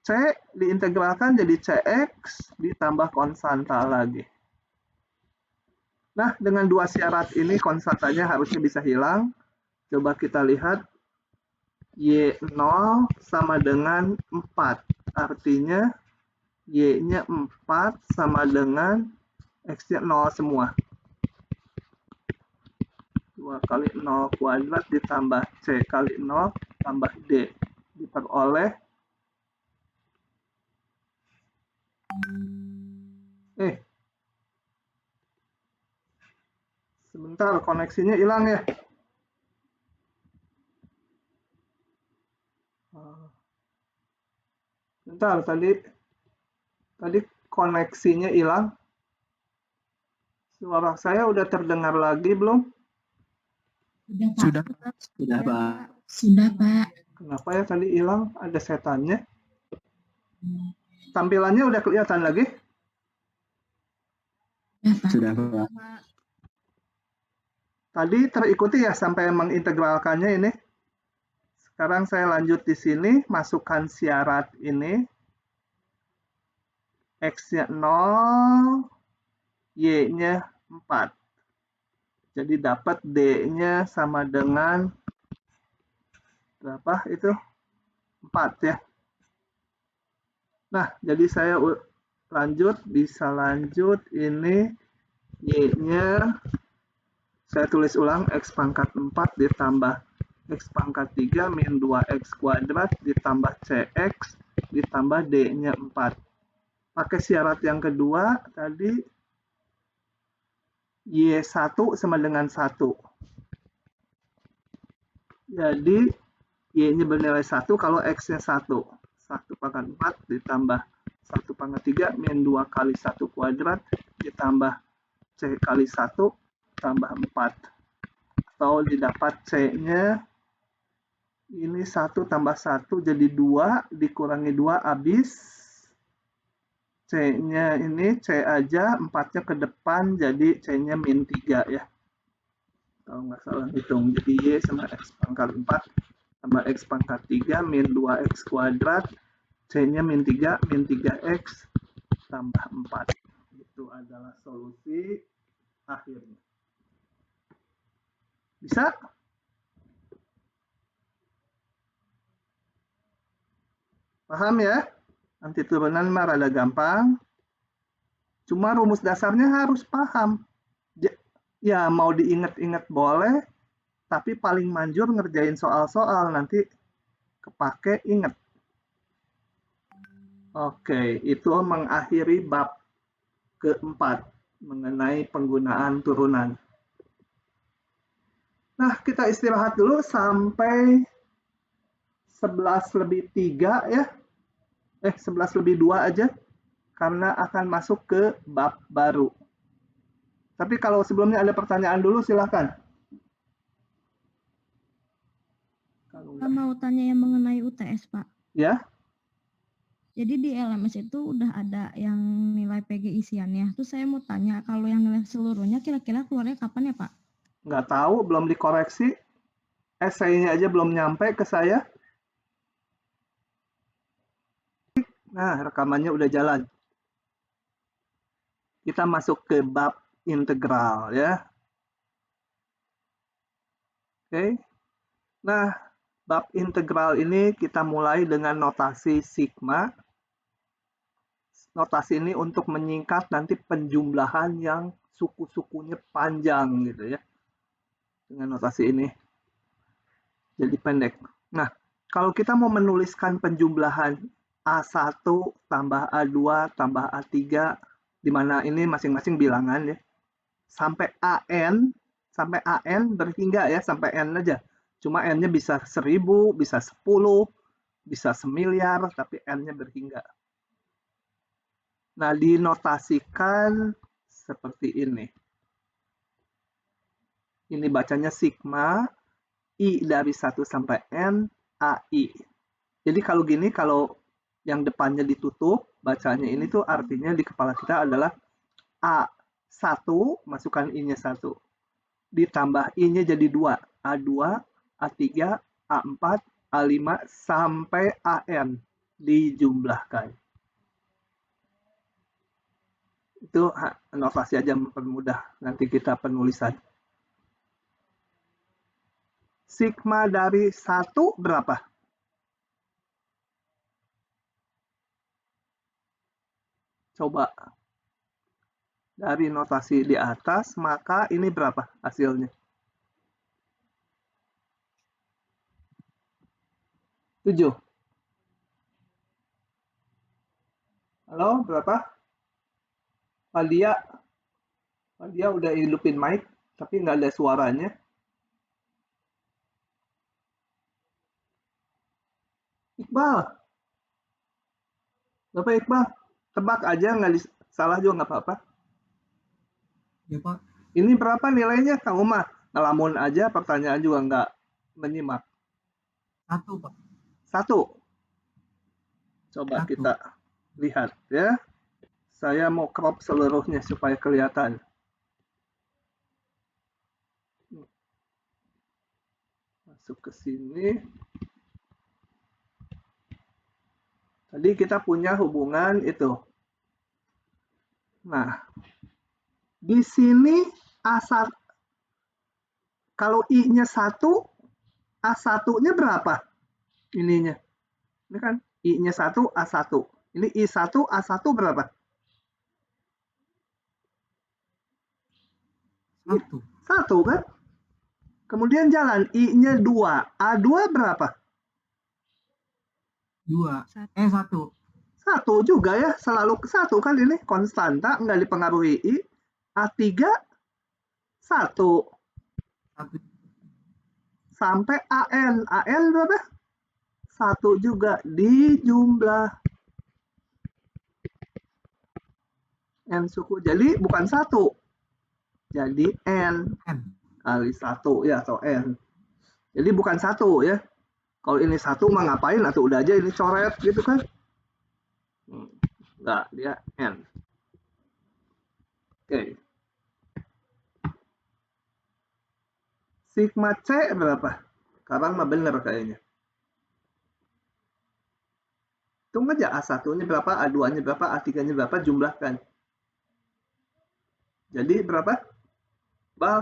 C diintegralkan jadi CX ditambah konstanta lagi. Nah, dengan dua syarat ini konstantanya harusnya bisa hilang. Coba kita lihat. Y0 sama dengan 4. Artinya Y-nya 4 sama dengan X-nya 0 semua. 2 kali 0 kuadrat ditambah C kali 0 tambah D. Diperoleh sebentar, koneksinya hilang ya. Bentar, tadi koneksinya hilang. Suara saya udah terdengar lagi belum? Sudah. Pak. Sudah, Pak. Kenapa ya tadi hilang? Ada setannya. Tampilannya udah kelihatan lagi? Sudah, Pak. Tadi terikuti ya sampai mengintegralkannya ini. Sekarang saya lanjut di sini, masukkan syarat ini. X-nya 0, Y-nya 4. Jadi dapat D-nya sama dengan berapa itu? 4 ya. Nah, jadi saya bisa lanjut ini Y-nya saya tulis ulang X pangkat 4 ditambah X pangkat 3 min 2X kuadrat ditambah CX ditambah D-nya 4. Pakai syarat yang kedua tadi Y1 sama dengan 1. Jadi Y-nya bernilai 1 kalau X-nya 1. 1 pangkat 4 ditambah 1 pangkat 3 min 2 kali 1 kuadrat ditambah C kali 1 tambah 4. Atau didapat C-nya ini 1 tambah 1 jadi 2 dikurangi 2 habis. C-nya ini C aja, 4-nya ke depan jadi C-nya min 3 ya. Kalau nggak salah hitung. Jadi Y sama X pangkat 4 tambah X pangkat 3 min 2X kuadrat. C-nya min 3 X tambah 4. Itu adalah solusi akhirnya. Bisa? Paham ya? Nanti turunan mah rada gampang. Cuma rumus dasarnya harus paham. Ya mau diingat-ingat boleh, tapi paling manjur ngerjain soal-soal nanti kepake ingat. Oke, itu mengakhiri bab keempat mengenai penggunaan turunan. Nah, kita istirahat dulu sampai 11:03 ya. 11:02 aja. Karena akan masuk ke bab baru. Tapi kalau sebelumnya ada pertanyaan dulu, silakan. Saya mau tanya yang mengenai UTS, Pak. Ya. Jadi di LMS itu udah ada yang nilai PG isiannya. Terus saya mau tanya, kalau yang nilai seluruhnya kira-kira keluarnya kapan ya, Pak? Nggak tahu, belum dikoreksi. Esainya aja belum nyampe ke saya. Nah, rekamannya udah jalan. Kita masuk ke bab integral ya. Oke. Nah, bab integral ini kita mulai dengan notasi sigma. Notasi ini untuk menyingkat nanti penjumlahan yang suku-sukunya panjang gitu ya. Dengan notasi ini. Jadi pendek. Nah, kalau kita mau menuliskan penjumlahan A1 tambah A2 tambah A3, di mana ini masing-masing bilangan ya, sampai AN berhingga ya, sampai N aja. Cuma N-nya bisa 1000, bisa 10, bisa semiliar, tapi N-nya berhingga. Nah, dinotasikan seperti ini. Ini bacanya sigma, I dari 1 sampai N, AI. Jadi kalau gini, kalau yang depannya ditutup, bacanya ini tuh artinya di kepala kita adalah A1, masukkan I-nya 1. Ditambah I-nya jadi 2. A2, A3, A4, A5, sampai AN. Dijumlahkan. Itu notasi aja mempermudah nanti kita penulisan. Sigma dari 1 berapa? Coba. Dari notasi di atas, maka ini berapa hasilnya? 7. Halo, berapa? Fadia udah hidupin mic, tapi nggak ada suaranya. Iqbal. Bapak Iqbal, tebak aja, nggak salah juga nggak apa-apa. Ya Pak. Ini berapa nilainya, Kang Umar? Ngelamun aja, pertanyaan juga nggak menyimak. 1 Pak. 1. Coba 1. kita lihat ya. Saya mau crop seluruhnya supaya kelihatan. Masuk ke sini. Tadi kita punya hubungan itu. Nah, di sini A1, kalau I-nya 1, A1-nya berapa? Ininya. Ini kan I-nya 1, A1. Ini I1, A1 berapa? 1. 1 kan? Kemudian jalan I-nya 2. A2 berapa? 2. 1. 1 juga ya, selalu 1 kan ini konstanta, nggak dipengaruhi I. A3 1 sampai AN. AN berapa? 1 juga dijumlah. N suku. Jadi bukan 1. Jadi N kali 1 ya, atau N. Jadi bukan 1 ya. Kalau ini 1 mah ngapain, atau udah aja ini coret gitu kan. Enggak, dia N. Oke. Sigma C berapa? Sekarang mah bener kayaknya. Hitung aja A1-nya berapa, A2-nya berapa, A3-nya berapa, jumlahkan. Jadi berapa? Bal?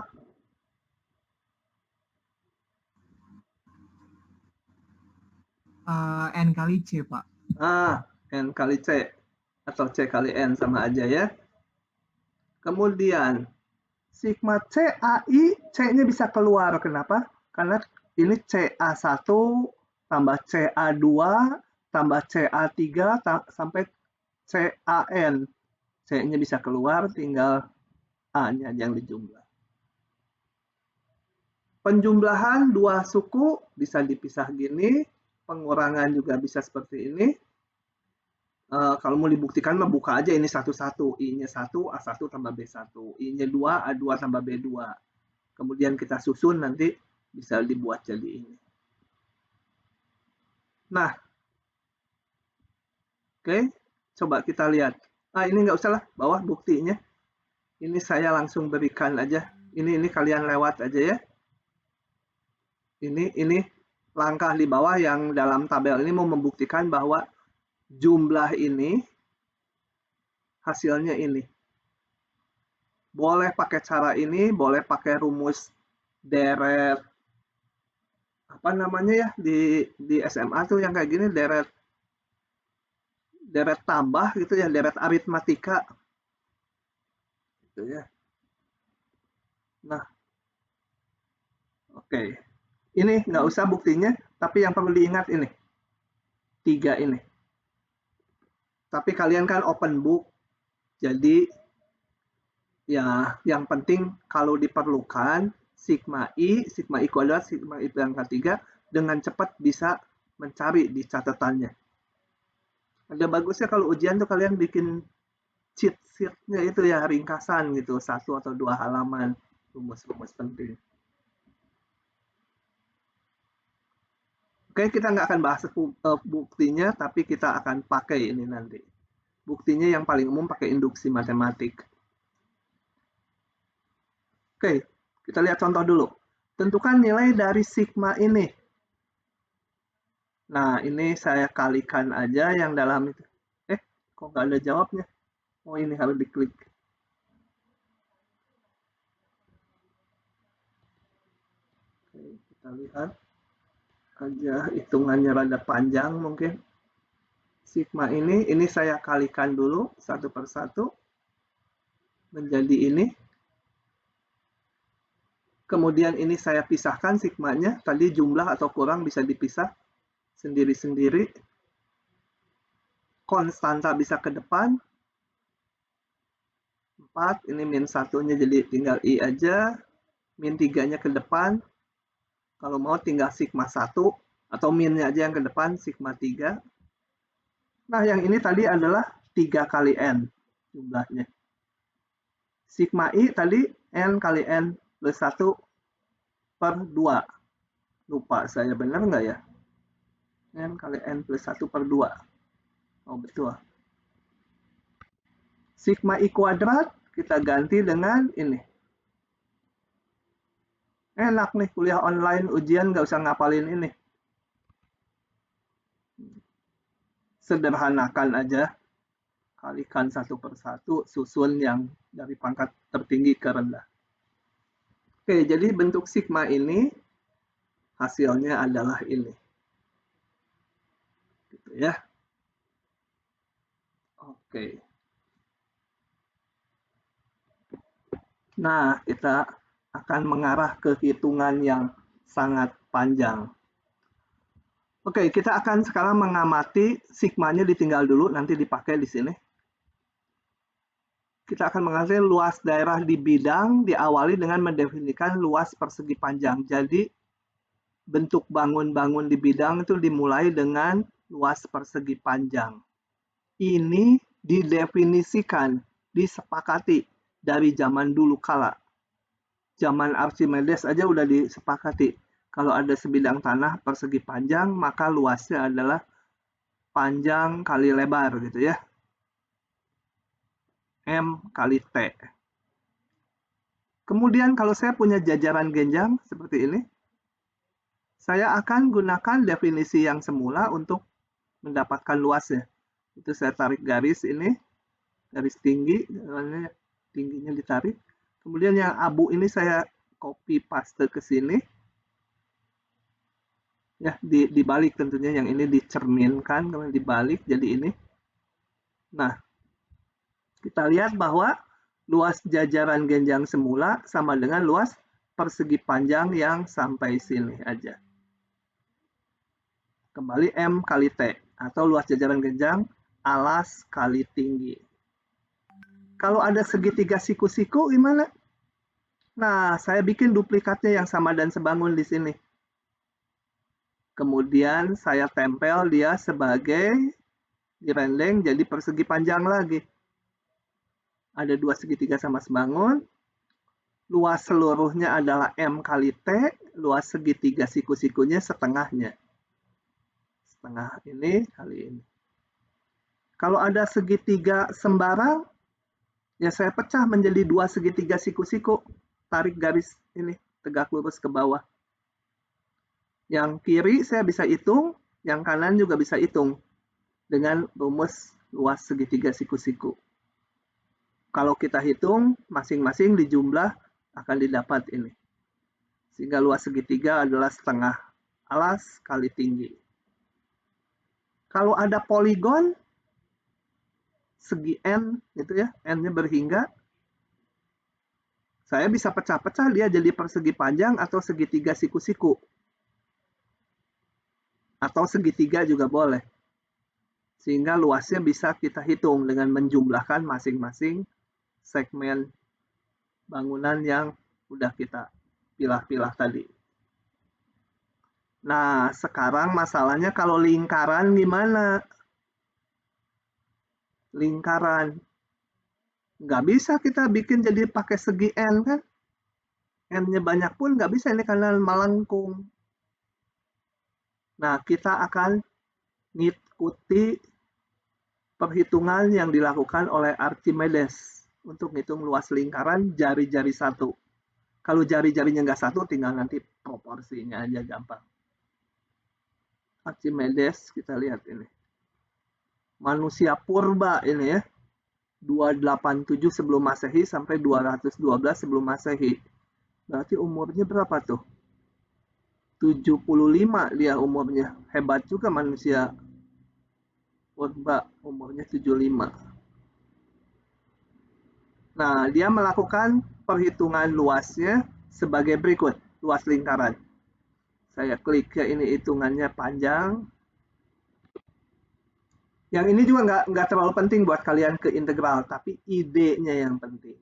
N kali C Pak. N kali C. Atau C kali N sama aja ya. Kemudian sigma CAI, C-nya bisa keluar. Kenapa? Karena ini CA1 tambah CA2 tambah CA3 sampai CAN. C-nya bisa keluar, tinggal A-nya yang dijumlah. Penjumlahan dua suku bisa dipisah gini, pengurangan juga bisa seperti ini. Kalau mau dibuktikan mah buka aja ini satu-satu. I-nya 1, A1 tambah B1. I-nya 2, A2 tambah B2. Kemudian kita susun nanti bisa dibuat jadi ini. Nah, oke, coba kita lihat. Ini nggak usah lah, bawah buktinya. Ini saya langsung berikan aja. Ini kalian lewat aja ya. Ini langkah di bawah yang dalam tabel ini mau membuktikan bahwa jumlah ini hasilnya ini. Boleh pakai cara ini, boleh pakai rumus deret apa namanya ya di SMA tuh yang kayak gini, deret tambah gitu ya, deret aritmatika gitu ya. Nah, oke. Ini nggak usah buktinya, tapi yang perlu diingat ini 3 ini. Tapi kalian kan open book, jadi ya yang penting kalau diperlukan sigma I kuadrat, sigma I pangkat 3 dengan cepat bisa mencari di catatannya. Ada bagusnya kalau ujian tuh kalian bikin cheat sheet-nya itu ya, ringkasan gitu, 1 atau 2 halaman rumus-rumus penting. Oke, kita nggak akan bahas buktinya, tapi kita akan pakai ini nanti. Buktinya yang paling umum pakai induksi matematik. Oke, kita lihat contoh dulu. Tentukan nilai dari sigma ini. Nah, ini saya kalikan aja yang dalam itu. Kok nggak ada jawabnya? Oh, ini harus diklik. Oke, kita lihat aja hitungannya rada panjang mungkin. Sigma ini saya kalikan dulu satu per satu menjadi ini. Kemudian ini saya pisahkan sigmanya, tadi jumlah atau kurang bisa dipisah sendiri-sendiri. Konstanta bisa ke depan. 4, ini min 1-nya jadi tinggal I aja. Min 3-nya ke depan. Kalau mau tinggal sigma 1, atau minnya aja yang ke depan, sigma 3. Nah, yang ini tadi adalah 3 kali N jumlahnya. Sigma I tadi N kali N plus 1 per 2. Lupa saya benar nggak ya? N kali N plus 1 per 2. Oh, betul. Sigma I kuadrat kita ganti dengan ini. Enak nih kuliah online, ujian nggak usah ngapalin ini. Sederhanakan aja. Kalikan 1 per 1, susun yang dari pangkat tertinggi ke rendah. Oke, jadi bentuk sigma ini hasilnya adalah ini. Gitu ya. Oke. Nah, kita akan mengarah ke hitungan yang sangat panjang. Oke, kita akan sekarang mengamati sigmanya ditinggal dulu, nanti dipakai di sini. Kita akan mengamati luas daerah di bidang diawali dengan mendefinisikan luas persegi panjang. Jadi, bentuk bangun-bangun di bidang itu dimulai dengan luas persegi panjang. Ini didefinisikan, disepakati dari zaman dulu kala. Zaman Archimedes aja udah disepakati. Kalau ada sebidang tanah persegi panjang, maka luasnya adalah panjang kali lebar gitu ya. M kali T. Kemudian kalau saya punya jajaran genjang seperti ini, saya akan gunakan definisi yang semula untuk mendapatkan luasnya. Itu saya tarik garis ini, garis tinggi, tingginya ditarik. Kemudian yang abu ini saya copy paste ke sini. Ya, dibalik tentunya, yang ini dicerminkan, kemudian dibalik jadi ini. Nah, kita lihat bahwa luas jajaran genjang semula sama dengan luas persegi panjang yang sampai sini aja. Kembali M kali T, atau luas jajaran genjang alas kali tinggi. Kalau ada segitiga siku-siku gimana? Nah, saya bikin duplikatnya yang sama dan sebangun di sini. Kemudian saya tempel dia sebagai direndeng jadi persegi panjang lagi. Ada 2 segitiga sama sebangun. Luas seluruhnya adalah M kali T, luas segitiga siku-sikunya setengahnya. Setengah ini kali ini. Kalau ada segitiga sembarang, ya saya pecah menjadi 2 segitiga siku-siku. Tarik garis ini, tegak lurus ke bawah. Yang kiri saya bisa hitung, yang kanan juga bisa hitung. Dengan rumus luas segitiga siku-siku. Kalau kita hitung, masing-masing dijumlah akan didapat ini. Sehingga luas segitiga adalah setengah alas kali tinggi. Kalau ada poligon, segi N, gitu ya, N-nya berhingga, saya bisa pecah-pecah dia jadi persegi panjang atau segitiga siku-siku. Atau segitiga juga boleh. Sehingga luasnya bisa kita hitung dengan menjumlahkan masing-masing segmen bangunan yang udah kita pilah-pilah tadi. Nah, sekarang masalahnya kalau lingkaran gimana? Lingkaran. Nggak bisa kita bikin jadi pakai segi N kan? N-nya banyak pun nggak bisa, ini karena melengkung. Nah, kita akan ngikuti perhitungan yang dilakukan oleh Archimedes untuk menghitung luas lingkaran jari-jari satu. Kalau jari-jarinya nggak satu, tinggal nanti proporsinya aja gampang. Archimedes, kita lihat ini. Manusia purba ini ya. 287 sebelum Masehi sampai 212 sebelum Masehi. Berarti umurnya berapa tuh? 75 dia umurnya. Hebat juga manusia purba, umurnya 75. Nah, dia melakukan perhitungan luasnya sebagai berikut, luas lingkaran. Saya klik ya, ini hitungannya panjang. Yang ini juga nggak terlalu penting buat kalian ke integral, tapi idenya yang penting.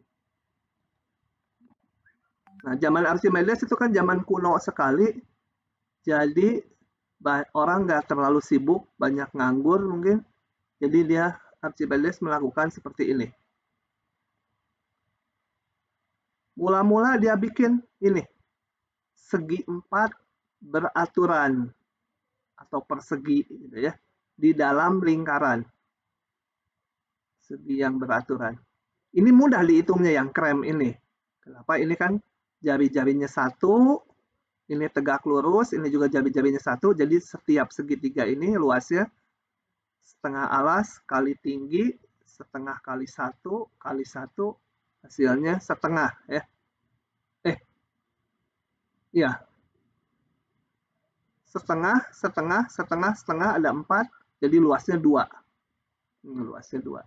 Nah, zaman Archimedes itu kan zaman kuno sekali, jadi orang nggak terlalu sibuk, banyak nganggur mungkin. Jadi Archimedes melakukan seperti ini. Mula-mula dia bikin ini, segi 4 beraturan atau persegi gitu ya, di dalam lingkaran. Segi yang beraturan. Ini mudah dihitungnya yang krem ini. Kenapa? Ini kan jari-jarinya satu, ini tegak lurus, ini juga jari-jarinya satu, jadi setiap segitiga ini luasnya setengah alas kali tinggi, setengah kali satu, hasilnya setengah ya. Ya. Setengah ada 4, jadi luasnya 2. Ini luasnya 2.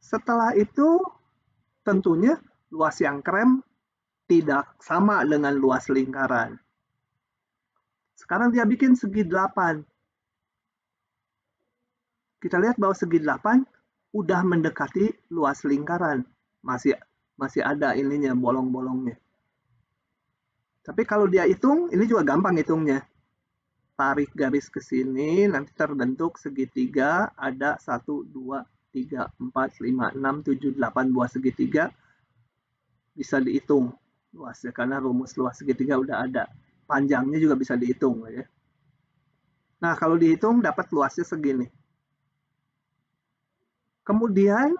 Setelah itu tentunya luas yang krem tidak sama dengan luas lingkaran. Sekarang dia bikin segi 8. Kita lihat bahwa segi 8 udah mendekati luas lingkaran. Masih ada ininya, bolong-bolongnya. Tapi kalau dia hitung, ini juga gampang hitungnya. Tarik garis ke sini, nanti terbentuk segitiga, ada 1, 2, 3, 4, 5, 6, 7, 8 buah segitiga. Bisa dihitung luasnya, karena rumus luas segitiga udah ada. Panjangnya juga bisa dihitung. Ya. Nah, kalau dihitung dapat luasnya segini. Kemudian,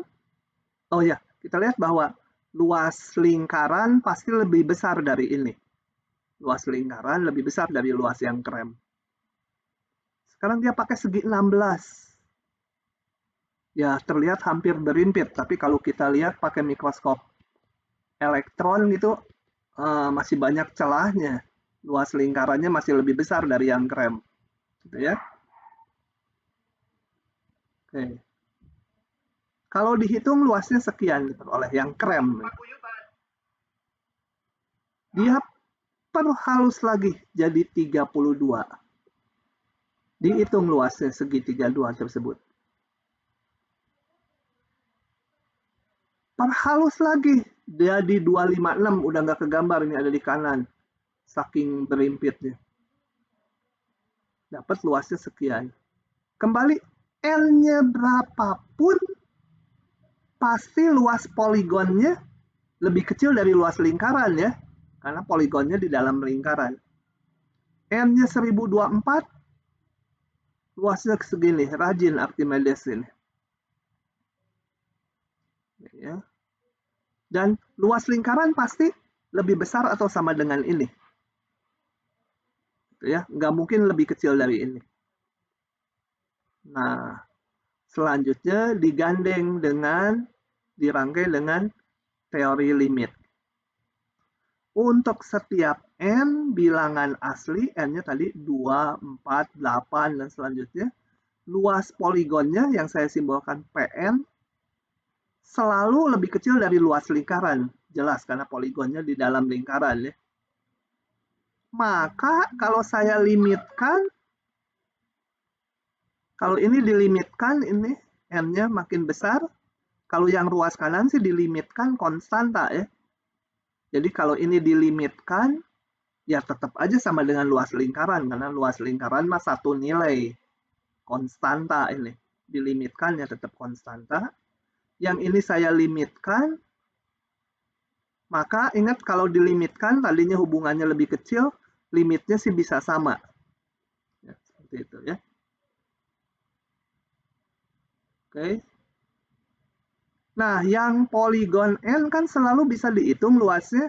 oh ya, kita lihat bahwa luas lingkaran pasti lebih besar dari ini. Luas lingkaran lebih besar dari luas yang krem. Sekarang dia pakai segi 16. Ya, terlihat hampir berimpit, tapi kalau kita lihat pakai mikroskop elektron gitu, masih banyak celahnya. Luas lingkarannya masih lebih besar dari yang krem. Gitu ya. Oke. Kalau dihitung luasnya sekian diperoleh yang krem. Dia perhalus lagi jadi 32. Dihitung luasnya segitiga 2 tersebut. Perhalus lagi jadi 256, udah nggak kegambar, ini ada di kanan. Saking berimpitnya. Dapat luasnya sekian. Kembali L-nya berapapun, pasti luas poligonnya lebih kecil dari luas lingkaran ya. Karena poligonnya di dalam lingkaran. N-nya 1024, luasnya segini, rajin Archimedes ini. Ya. Dan luas lingkaran pasti lebih besar atau sama dengan ini. Ya, nggak mungkin lebih kecil dari ini. Nah, selanjutnya dirangkai dengan teori limit. Untuk setiap N bilangan asli, N-nya tadi 2, 4, 8, dan selanjutnya, luas poligonnya yang saya simbolkan PN, selalu lebih kecil dari luas lingkaran. Jelas, karena poligonnya di dalam lingkaran. Ya. Maka kalau saya limitkan, kalau ini dilimitkan, ini N-nya makin besar. Kalau yang ruas kanan sih dilimitkan konstanta ya. Jadi kalau ini dilimitkan, ya tetap aja sama dengan luas lingkaran. Karena luas lingkaran mah satu nilai. Konstanta ini. Dilimitkan ya tetap konstanta. Yang ini saya limitkan, maka ingat kalau dilimitkan, tadinya hubungannya lebih kecil, limitnya sih bisa sama. seperti itu ya. Oke. Nah, yang poligon N kan selalu bisa dihitung luasnya.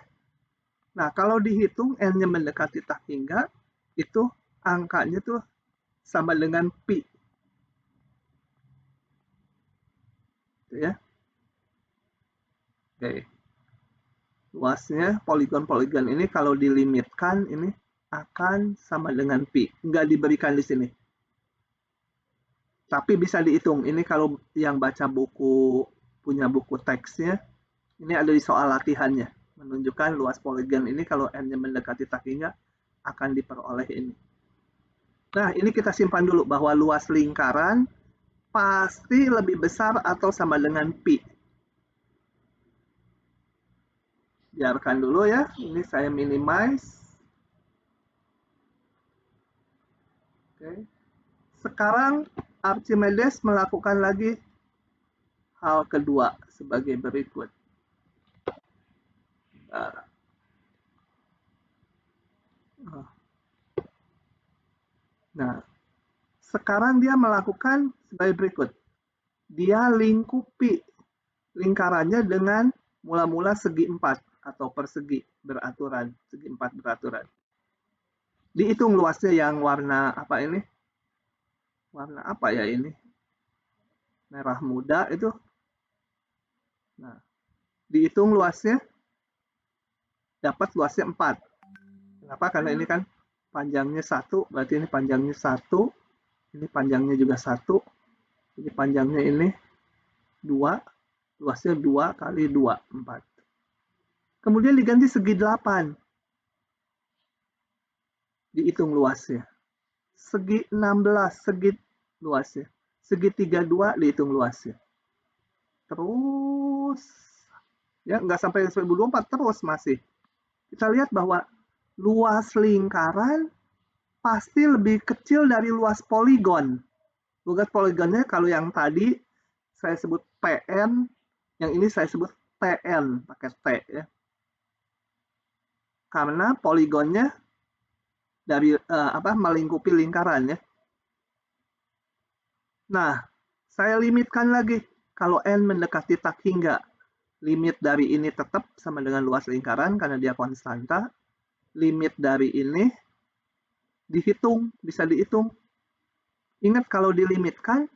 Nah, kalau dihitung N-nya mendekati tak hingga, itu angkanya tuh sama dengan pi. Gitu ya. Oke. Luasnya poligon-poligon ini kalau dilimitkan ini akan sama dengan pi. Nggak diberikan di sini. Tapi bisa dihitung. Ini kalau yang baca buku, punya buku teksnya, ini ada di soal latihannya. Menunjukkan luas poligon ini kalau N-nya mendekati tak hingga akan diperoleh ini. Nah, ini kita simpan dulu bahwa luas lingkaran pasti lebih besar atau sama dengan pi. Biarkan dulu ya, ini saya minimize. Oke. Sekarang Archimedes melakukan lagi hal kedua sebagai berikut. Nah, sekarang dia melakukan sebagai berikut. Dia lingkupi lingkarannya dengan mula-mula segi 4 atau persegi beraturan, segi 4 beraturan. Dihitung luasnya yang warna apa ini? Warna apa ya ini? Merah muda itu. Nah, dihitung luasnya, dapat luasnya 4. Kenapa? Karena ini kan panjangnya 1, berarti ini panjangnya 1, ini panjangnya juga 1, ini panjangnya ini 2, luasnya 2 kali 2, 4. Kemudian diganti segi 8. Dihitung luasnya. Segi 16, segi luasnya. Segi 32 dihitung luasnya. Terus, ya nggak sampai 2024, terus masih. Kita lihat bahwa luas lingkaran pasti lebih kecil dari luas poligon. Luas poligonnya kalau yang tadi saya sebut PN, yang ini saya sebut TN, pakai T ya. Karena poligonnya dari melingkupi lingkaran ya. Nah, saya limitkan lagi. Kalau N mendekati tak hingga, limit dari ini tetap sama dengan luas lingkaran karena dia konstanta. Limit dari ini dihitung, bisa dihitung. Ingat kalau dilimitkan,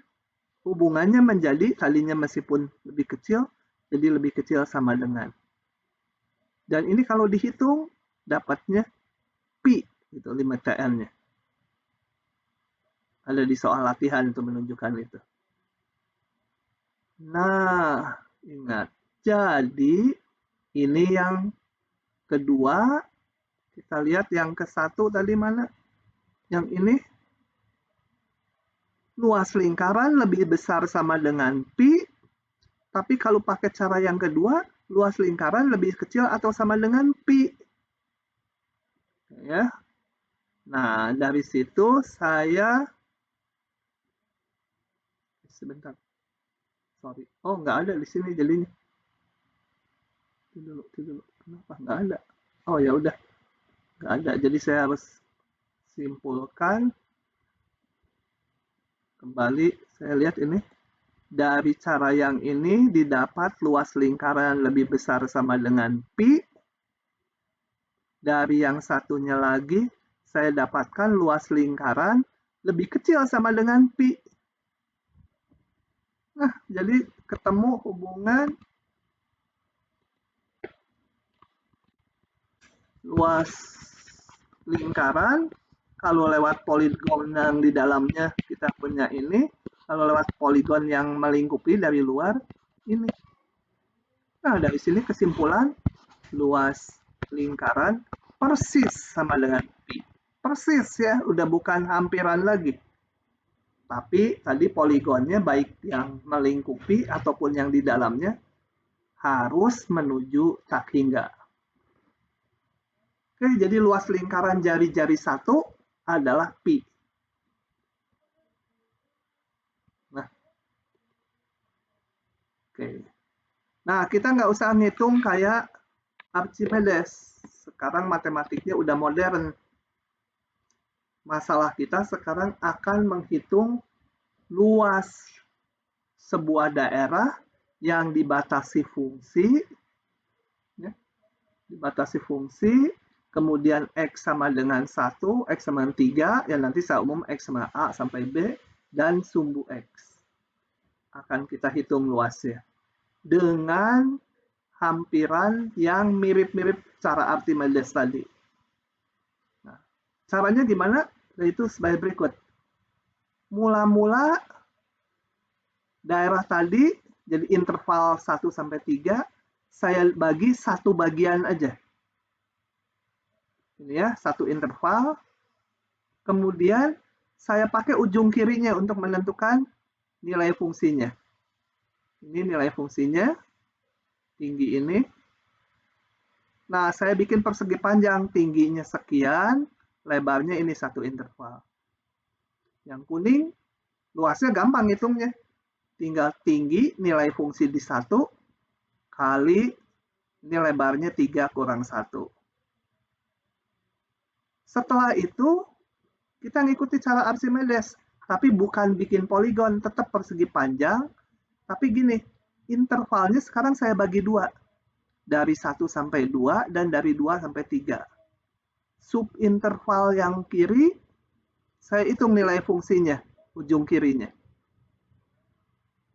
hubungannya menjadi tadinya meskipun lebih kecil, jadi lebih kecil sama dengan. Dan ini kalau dihitung, dapatnya pi, itu limit TN-nya. Ada di soal latihan untuk menunjukkan itu. Nah, ingat. Jadi, ini yang kedua. Kita lihat yang ke satu tadi mana? Yang ini. Luas lingkaran lebih besar sama dengan pi. Tapi kalau pakai cara yang kedua, luas lingkaran lebih kecil atau sama dengan pi. Ya. Nah, dari situ saya sebentar. Sorry. Oh, nggak ada di sini jadinya. Itu dulu. Kenapa nggak ada? Oh, ya udah. Nggak ada. Jadi saya harus simpulkan. Kembali, saya lihat ini. Dari cara yang ini didapat luas lingkaran lebih besar sama dengan pi. Dari yang satunya lagi, saya dapatkan luas lingkaran lebih kecil sama dengan pi. Nah, jadi ketemu hubungan luas lingkaran, kalau lewat poligon yang di dalamnya kita punya ini, kalau lewat poligon yang melingkupi dari luar, ini. Nah, dari sini kesimpulan, luas lingkaran persis sama dengan pi. Persis ya, udah bukan hampiran lagi. Tapi tadi poligonnya baik yang melingkupi ataupun yang di dalamnya harus menuju tak hingga. Oke, jadi luas lingkaran jari-jari 1 adalah pi. Nah, oke. Nah, kita nggak usah ngitung kayak Archimedes. Sekarang matematiknya udah modern. Masalah kita sekarang akan menghitung luas sebuah daerah yang dibatasi fungsi, ya, kemudian X sama dengan 1, X sama dengan 3, yang nanti saya umum X sama A sampai B, dan sumbu X. Akan kita hitung luasnya. Dengan hampiran yang mirip-mirip cara Archimedes tadi. Nah, caranya gimana? Yaitu sebagai berikut. Mula-mula daerah tadi, jadi interval 1 sampai 3, saya bagi satu bagian aja. Ini ya, satu interval. Kemudian saya pakai ujung kirinya untuk menentukan nilai fungsinya. Ini nilai fungsinya, tinggi ini. Nah, saya bikin persegi panjang, tingginya sekian, lebarnya ini satu interval. Yang kuning, luasnya gampang hitungnya. Tinggal tinggi, nilai fungsi di 1, kali, ini lebarnya 3 kurang 1. Setelah itu, kita ngikuti cara Archimedes, tapi bukan bikin poligon, tetap persegi panjang, tapi gini, intervalnya sekarang saya bagi 2, dari 1 sampai 2, dan dari 2 sampai 3. Subinterval yang kiri, saya hitung nilai fungsinya, ujung kirinya.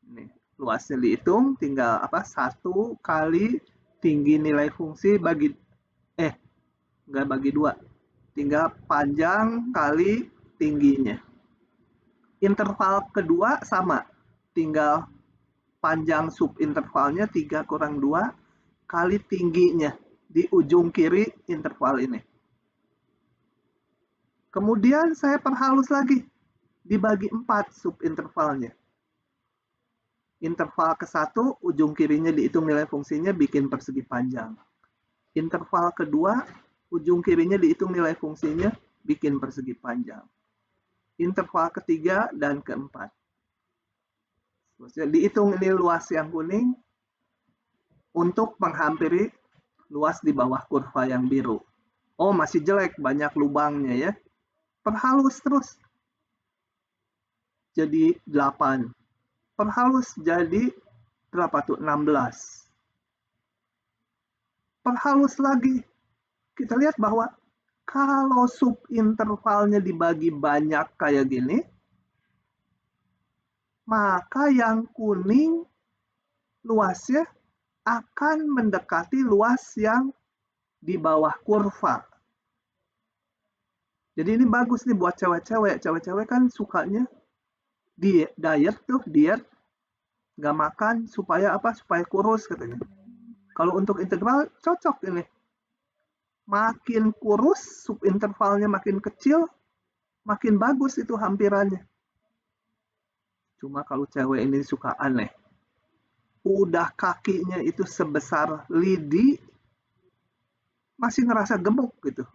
Ini, luasnya dihitung, tinggal 1 kali tinggi nilai fungsi bagi, nggak bagi 2. Tinggal panjang kali tingginya. Interval kedua sama, tinggal panjang subintervalnya 3 kurang 2 kali tingginya di ujung kiri interval ini. Kemudian saya perhalus lagi, dibagi 4 subintervalnya. Interval ke-1, ujung kirinya dihitung nilai fungsinya, bikin persegi panjang. Interval kedua, ujung kirinya dihitung nilai fungsinya, bikin persegi panjang. Interval ketiga dan keempat. Dihitung ini luas yang kuning untuk menghampiri luas di bawah kurva yang biru. Oh, masih jelek, banyak lubangnya ya. Perhalus terus. Jadi 8. Perhalus jadi berapa tuh? 16. Perhalus lagi. Kita lihat bahwa kalau subintervalnya dibagi banyak kayak gini, maka yang kuning luasnya akan mendekati luas yang di bawah kurva. Jadi ini bagus nih buat cewek-cewek. Cewek-cewek kan sukanya diet tuh, nggak makan supaya apa? Supaya kurus katanya. Kalau untuk integral cocok ini. Makin kurus, subintervalnya makin kecil, makin bagus itu hampirannya. Cuma kalau cewek ini suka aneh. Udah kakinya itu sebesar lidi, masih ngerasa gemuk gitu.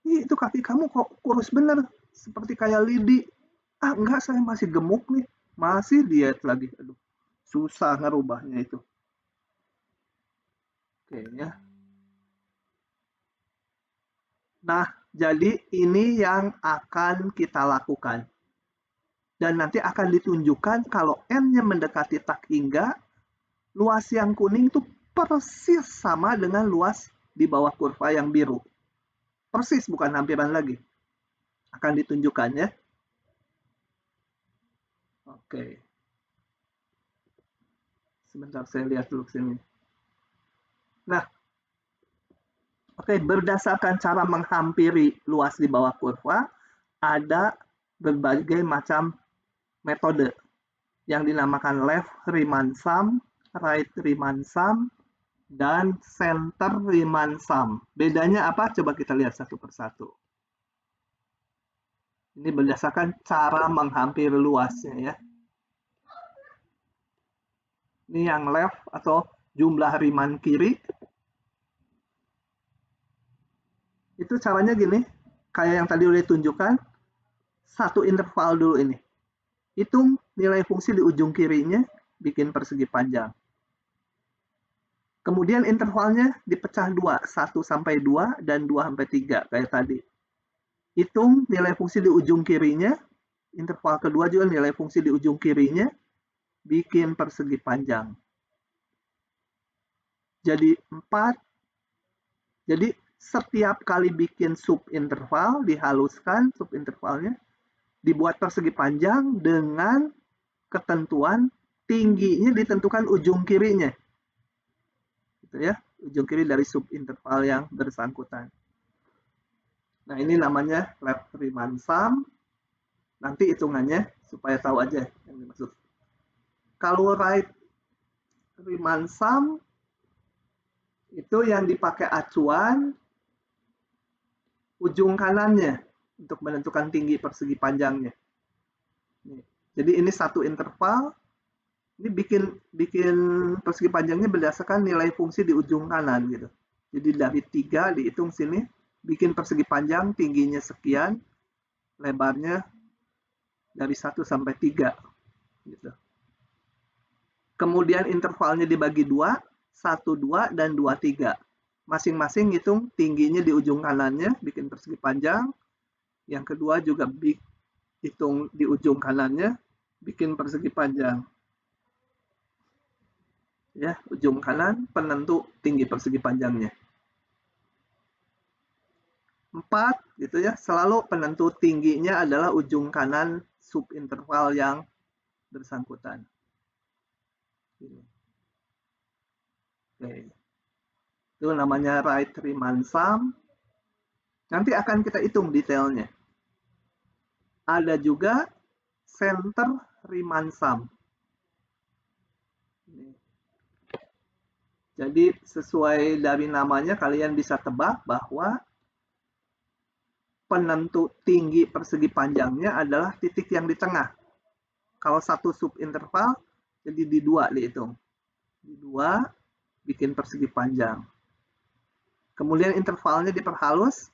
Itu kaki kamu kok kurus bener, seperti kayak lidi. Ah enggak, saya masih gemuk nih, masih diet lagi. Aduh, susah ngerubahnya itu. Oke ya. Nah, jadi ini yang akan kita lakukan. Dan nanti akan ditunjukkan kalau N-nya mendekati tak hingga, luas yang kuning itu persis sama dengan luas di bawah kurva yang biru. Persis, bukan hampiran lagi. Akan ditunjukkan ya. Oke. Sebentar saya lihat dulu sini. Nah, oke, berdasarkan cara menghampiri luas di bawah kurva, ada berbagai macam metode yang dinamakan left Riemann sum, right Riemann sum, dan center Riemann sum. Bedanya apa? Coba kita lihat satu persatu. Ini berdasarkan cara menghampiri luasnya ya. Ini yang left atau jumlah Riemann kiri. Itu caranya gini, kayak yang tadi udah ditunjukkan, satu interval dulu ini. Hitung nilai fungsi di ujung kirinya, bikin persegi panjang. Kemudian intervalnya dipecah 2, 1 sampai 2 dan 2 sampai 3 kayak tadi. hitung nilai fungsi di ujung kirinya, interval kedua juga nilai fungsi di ujung kirinya, bikin persegi panjang. Jadi 4. Jadi setiap kali bikin subinterval, dihaluskan subintervalnya, dibuat persegi panjang dengan ketentuan tingginya ditentukan ujung kirinya. Gitu ya, ujung kiri dari subinterval yang bersangkutan. Nah, ini namanya left Riemann sum. Nanti hitungannya supaya tahu aja yang dimaksud. Kalau right Riemann sum itu yang dipakai acuan ujung kanannya untuk menentukan tinggi persegi panjangnya. Jadi ini satu interval, ini bikin persegi panjangnya berdasarkan nilai fungsi di ujung kanan gitu. Jadi dari 3 dihitung sini, bikin persegi panjang tingginya sekian, lebarnya dari 1 sampai 3 gitu. Kemudian intervalnya dibagi 2, 1, 2, dan 2, 3. Masing-masing hitung tingginya di ujung kanannya, bikin persegi panjang. Yang kedua juga hitung di ujung kanannya, bikin persegi panjang. Ya, ujung kanan penentu tinggi persegi panjangnya. 4 gitu ya, selalu penentu tingginya adalah ujung kanan subinterval yang bersangkutan. Oke. Itu namanya right Riemann sum. Nanti akan kita hitung detailnya. Ada juga center Riemann sum. Jadi sesuai dari namanya kalian bisa tebak bahwa penentu tinggi persegi panjangnya adalah titik yang di tengah. Kalau satu subinterval, jadi di 2 dihitung. Di 2 bikin persegi panjang. Kemudian intervalnya diperhalus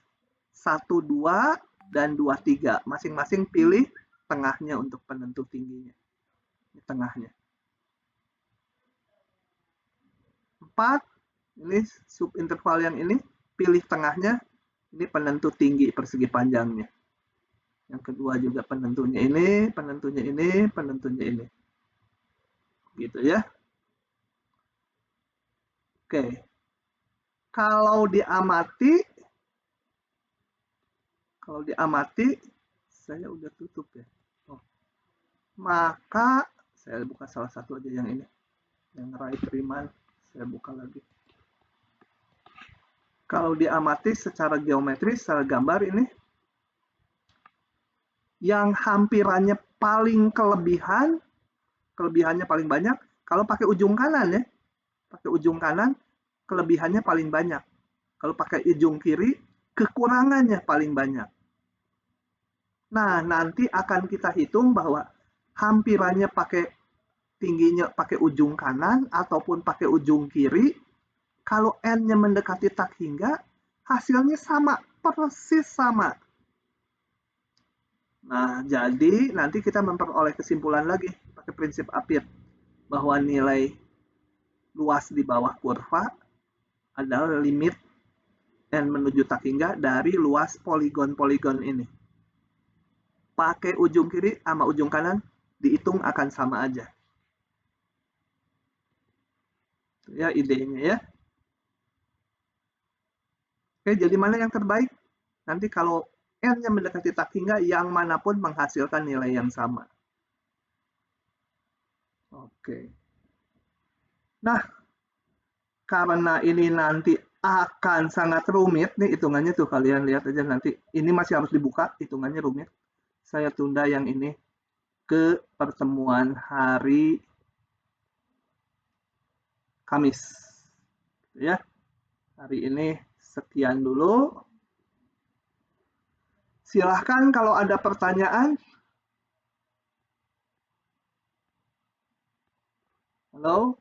1, 2, dan 2, 3. Masing-masing pilih tengahnya untuk penentu tingginya. Di tengahnya. 4, ini subinterval yang ini, pilih tengahnya, ini penentu tinggi persegi panjangnya. Yang kedua juga penentunya ini, penentunya ini, penentunya ini. Gitu ya. Oke. Kalau diamati, saya udah tutup ya. Maka, saya buka salah satu aja yang ini. Yang right Riemann. Saya buka lagi. Kalau diamati secara geometris, secara gambar ini, yang hampirannya paling kelebihannya paling banyak, kalau pakai ujung kanan ya, pakai ujung kanan, kelebihannya paling banyak. Kalau pakai ujung kiri, kekurangannya paling banyak. Nah, nanti akan kita hitung bahwa hampirannya tingginya pakai ujung kanan ataupun pakai ujung kiri, kalau n-nya mendekati tak hingga, hasilnya sama, persis sama. Nah, jadi nanti kita memperoleh kesimpulan lagi pakai prinsip Apert bahwa nilai luas di bawah kurva adalah limit n menuju tak hingga dari luas poligon-poligon ini. Pakai ujung kiri sama ujung kanan dihitung akan sama aja. Ya idenya ya. Oke, jadi mana yang terbaik? Nanti kalau n-nya mendekati tak hingga, yang manapun menghasilkan nilai yang sama. Oke. Nah, karena ini nanti akan sangat rumit, nih hitungannya tuh kalian lihat aja nanti. Ini masih harus dibuka, hitungannya rumit. Saya tunda yang ini ke pertemuan hari Kamis. Ya, hari ini sekian dulu. Silahkan kalau ada pertanyaan. Halo?